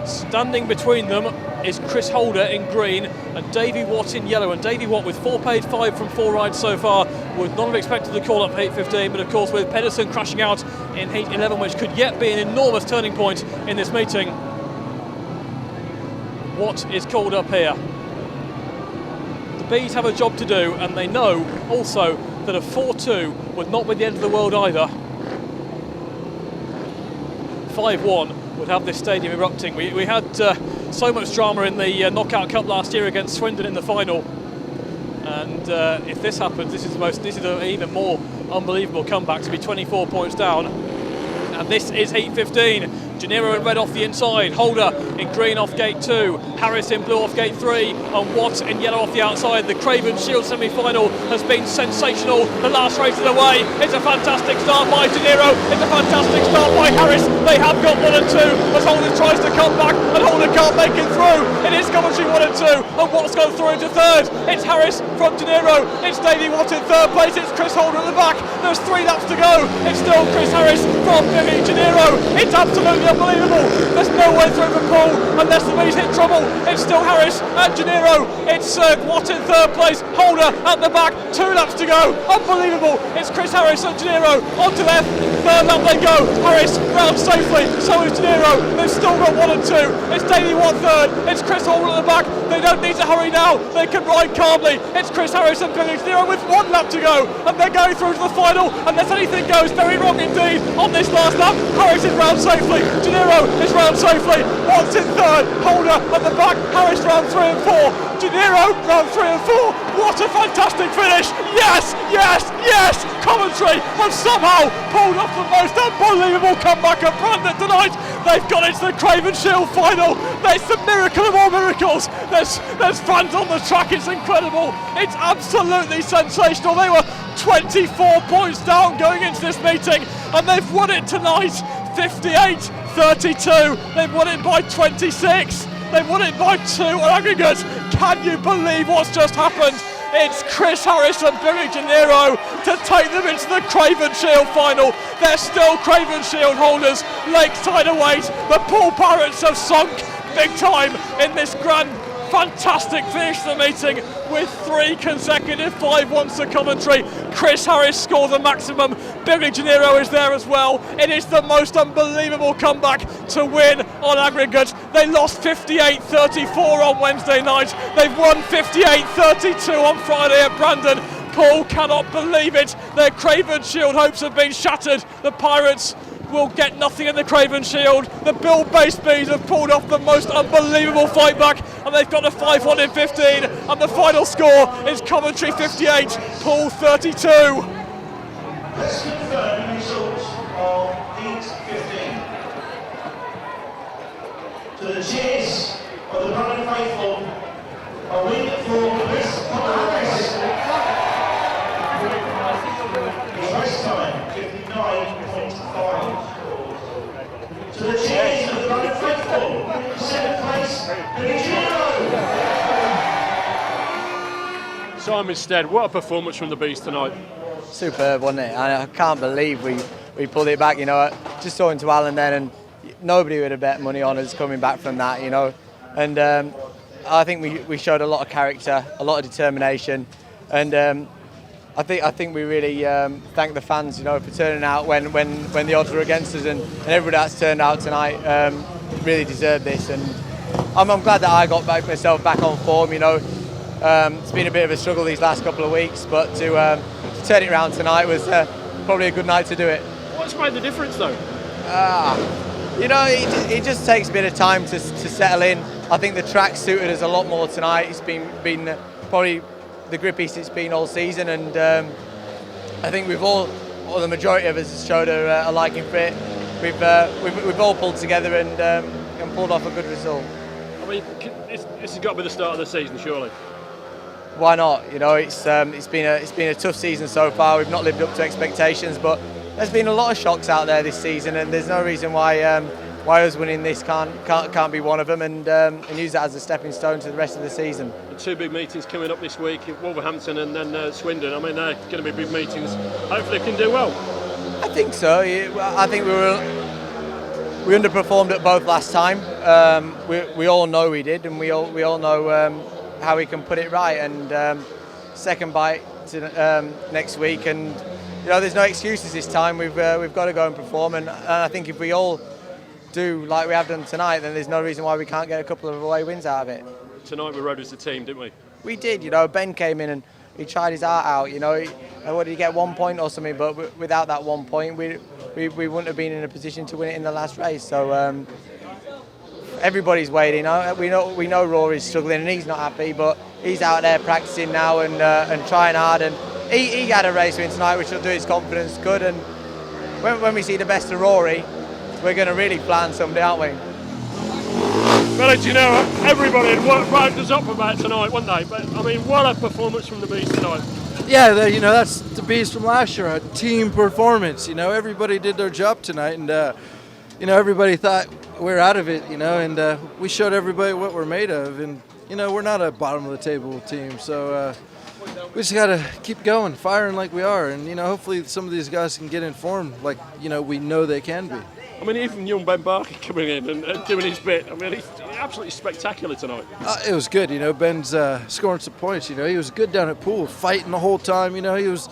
Standing between them is Chris Holder in green and Davey Watt in yellow. And Davey Watt with 4 paid 5 from 4 rides so far would not have expected the call up for Heat 15, but of course with Pedersen crashing out in Heat 11, which could yet be an enormous turning point in this meeting. What is called up here? The Bees have a job to do, and they know also that a 4-2 would not be the end of the world either. 5-1 would have this stadium erupting. We had so much drama in the Knockout Cup last year against Swindon in the final, and if this happens, this is an even more unbelievable comeback to be 24 points down. And this is Heat 15. Gennaro in red off the inside, Holder in green off gate 2, Harris in blue off gate 3, and Watt in yellow off the outside. The Craven Shield semi-final has been sensational. The last race of the way, it's a fantastic start by Gennaro, it's a fantastic start by Harris. They have got 1 and 2 as Holder tries to come back, and Holder can't make it through. It is Coventry 1 and 2, and Watt's gone through into third. It's Harris from Gennaro, it's Davey Watt in third place, it's Chris Holder at the back. There's 3 laps to go. It's still Chris Harris from Billy Gennaro. It's absolutely unbelievable. There's no way through for Poole unless the Bees hit trouble. It's still Harris and Gennaro. It's Watt in third place, Holder at the back. 2 laps to go. Unbelievable. It's Chris Harris and Gennaro onto left. Third lap they go. Harris round safely. So is Gennaro. They've still got 1 and 2. It's Davey Watt third. It's Chris Holder at the back. They don't need to hurry now. They can ride calmly. It's Chris Harris and Billy Gennaro with 1 lap to go, and they're going through to the final. Unless anything goes very wrong indeed on this last lap, Harris is round safely. Gennaro is round safely. Watt's in third. Holder at the back. Harris round 3 and 4. Gennaro round 3 and 4. What a fantastic finish! Yes, yes, yes! Coventry have somehow pulled off the most unbelievable comeback of Brandon tonight. They've got into the Craven Shield final. It's the miracle of all miracles. There's fans on the track. It's incredible. It's absolutely sensational. They were 24 points down going into this meeting, and they've won it tonight. 58-32. They've won it by 26. They've won it by 2 on aggregate. Can you believe what's just happened? It's Chris Harris and Billy Gennaro to take them into the Craven Shield final. They're still Craven Shield holders, lakeside await. The Poole Pirates have sunk big time in this grand, fantastic finish to the meeting with 3 consecutive 5-1s to Coventry. Chris Harris scored the maximum. Billy Gennaro is there as well. It is the most unbelievable comeback to win on aggregate. They lost 58-34 on Wednesday night. They've won 58-32 on Friday at Brandon. Poole cannot believe it. Their Craven Shield hopes have been shattered. The Pirates will get nothing in the Craven Shield. The Bill-based Bees have pulled off the most unbelievable fight back, and they've got a 5-1 in 15, and the final score is Coventry 58, Poole 32. Let's confirm the results of Heat 15. To the cheers of the Brandon faithful, a win for Chris Pirates. His race time, 59.5. To the cheers of the Brandon faithful, 7th place, Billy Gennaro. Simon Stead, what a performance from the Bees tonight. Superb, wasn't it? I can't believe we pulled it back. You know, I just talking to Alan then, and nobody would have bet money on us coming back from that. You know, and I think we showed a lot of character, a lot of determination, and I think we really thank the fans, you know, for turning out when the odds were against us, and everybody that's turned out tonight really deserved this. And I'm glad that I got myself back on form. You know, it's been a bit of a struggle these last couple of weeks, but to turn it around tonight was probably a good night to do it. What's made the difference though? You know, it just takes a bit of time to settle in. I think the track suited us a lot more tonight. It's been probably the grippiest it's been all season, and I think we've all, or the majority of us, has showed a liking for it. We've all pulled together and pulled off a good result. I mean, this has got to be the start of the season, surely. Why not? You know, it's been a tough season so far. We've not lived up to expectations, but there's been a lot of shocks out there this season, and there's no reason why us winning this can't be one of them, and use that as a stepping stone to the rest of the season. The 2 big meetings coming up this week, Wolverhampton and then Swindon. I mean, they're going to be big meetings. Hopefully, they can do well. I think so. I think we underperformed at both last time. We all know we did, and we all know how we can put it right. And second bite to next week, and you know, there's no excuses this time. We've got to go and perform, and I think if we all do like we have done tonight, then there's no reason why we can't get a couple of away wins out of it. Tonight we rode as a team, didn't we? We did. You know, Ben came in and he tried his heart out. You know, what did he get, 1 point or something? But without that 1 point, we wouldn't have been in a position to win it in the last race. So everybody's waiting. We know Rory's struggling and he's not happy, but he's out there practicing now and trying hard. And he had a race win tonight, which will do his confidence good. And when we see the best of Rory, we're going to really flatten somebody, aren't we? Well, you know, everybody had wound us up about tonight, wouldn't they? But I mean, what a performance from the Bees tonight. Yeah, you know, that's the Bees from last year, a team performance. You know, everybody did their job tonight, and you know, everybody thought we're out of it. You know, and we showed everybody what we're made of, and you know, we're not a bottom of the table team, so we just got to keep going, firing like we are, and you know, hopefully some of these guys can get informed, like you know, we know they can be. I mean, even young Ben Barker coming in and doing his bit. I mean, he's absolutely spectacular tonight. It was good, you know. Ben's scoring some points. You know, he was good down at Poole, fighting the whole time. You know, he was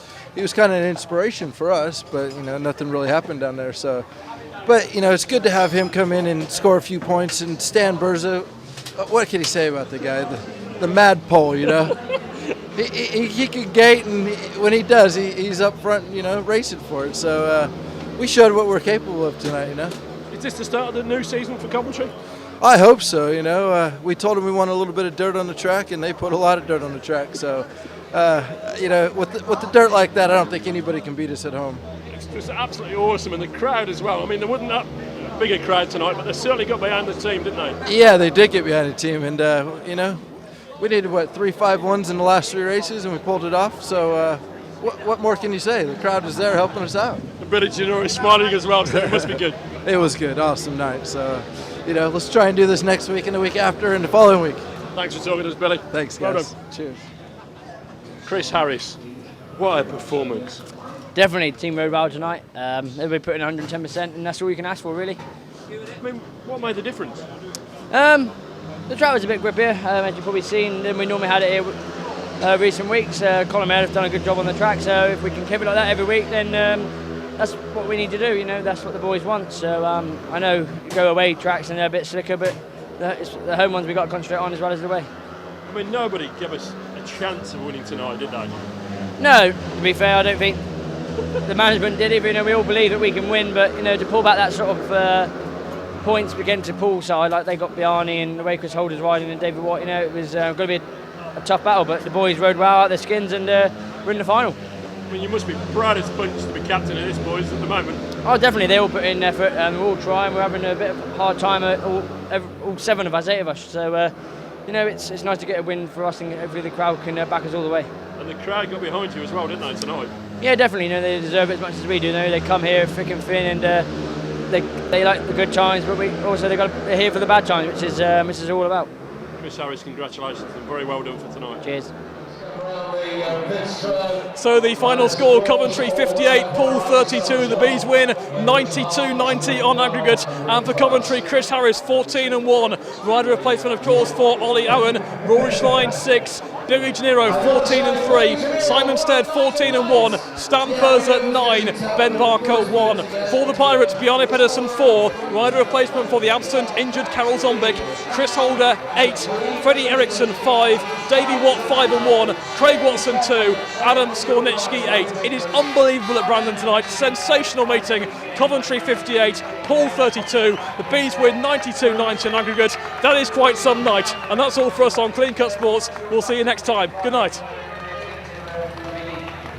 kind of an inspiration for us, but you know, nothing really happened down there. So, but you know, it's good to have him come in and score a few points. And Stan Berza, what can he say about the guy? The mad pole, you know. he can gate, and when he does, he's up front, you know, racing for it. So. We showed what we're capable of tonight, you know. Is this the start of the new season for Coventry? I hope so, you know. We told them we want a little bit of dirt on the track, and they put a lot of dirt on the track. So, you know, with the dirt like that, I don't think anybody can beat us at home. It's just absolutely awesome, and the crowd as well. I mean, there wasn't that bigger crowd tonight, but they certainly got behind the team, didn't they? Yeah, they did get behind the team, and, you know, we needed, 3 5-1s in the last 3 races, and we pulled it off. So, what more can you say? The crowd was there helping us out. And Billy Junior is smiling as well, so it must be good. It was good, awesome night. So, you know, let's try and do this next week and the week after and the following week. Thanks for talking to us, Billy. Thanks, Well guys. done. Cheers. Chris Harris, what a performance. Definitely, team rode well tonight. Everybody put in 110%, and that's all you can ask for, really. I mean, what made the difference? The track was a bit grippier, as you've probably seen, than we normally had it here recent weeks. Colin Mayer has done a good job on the track, so if we can keep it like that every week, then that's what we need to do. You know, that's what the boys want. So I know you go away tracks and they're a bit slicker, but it's the home ones we got to concentrate on as well as the away. I mean, nobody gave us a chance of winning tonight, did they? No, to be fair, I don't think the management did either. You know, we all believe that we can win, but you know, to pull back that sort of points against the Poole side, like they got Biani and the way Chris Holder's riding and David Watt, you know, it was going to be a tough battle, but the boys rode well out their skins and we're in the final. I mean, you must be proud as punch to be captain of this, boys, at the moment. Oh, definitely, they all put in effort and we're all trying. We're having a bit of a hard time, all 7 of us, 8 of us. So, you know, it's nice to get a win for us, and hopefully the crowd can back us all the way. And the crowd got behind you as well, didn't they, tonight? Yeah, definitely. You know, they deserve it as much as we do. You know, they come here thick and thin, and they like the good times, but they're here for the bad times, which is all about. Chris Harris, congratulations and very well done for tonight. Cheers. So the final score, Coventry 58, Poole 32. The Bees win 92-90 on aggregate. And for Coventry, Chris Harris 14-1. Rider replacement, of course, for Ollie Owen. Rory Schlein 6. Billy Gennaro 14-3, Simon Stead 14-1, Stan Berza 9, Ben Barker 1. For the Pirates, Bjarne Pedersen 4, rider replacement for the absent injured Carol Zombick, Chris Holder 8, Freddie Eriksson 5, Davey Watt 5-1, Craig Watson 2, Adam Skornitsky 8. It is unbelievable at Brandon tonight, sensational meeting. Coventry 58, Poole 32, the Bees win 92-90 on aggregate. That is quite some night, and that's all for us on Clean Cut Sports. We'll see you next time. Good night.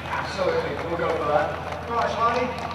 Absolutely, we'll go for that. Right, Charlie.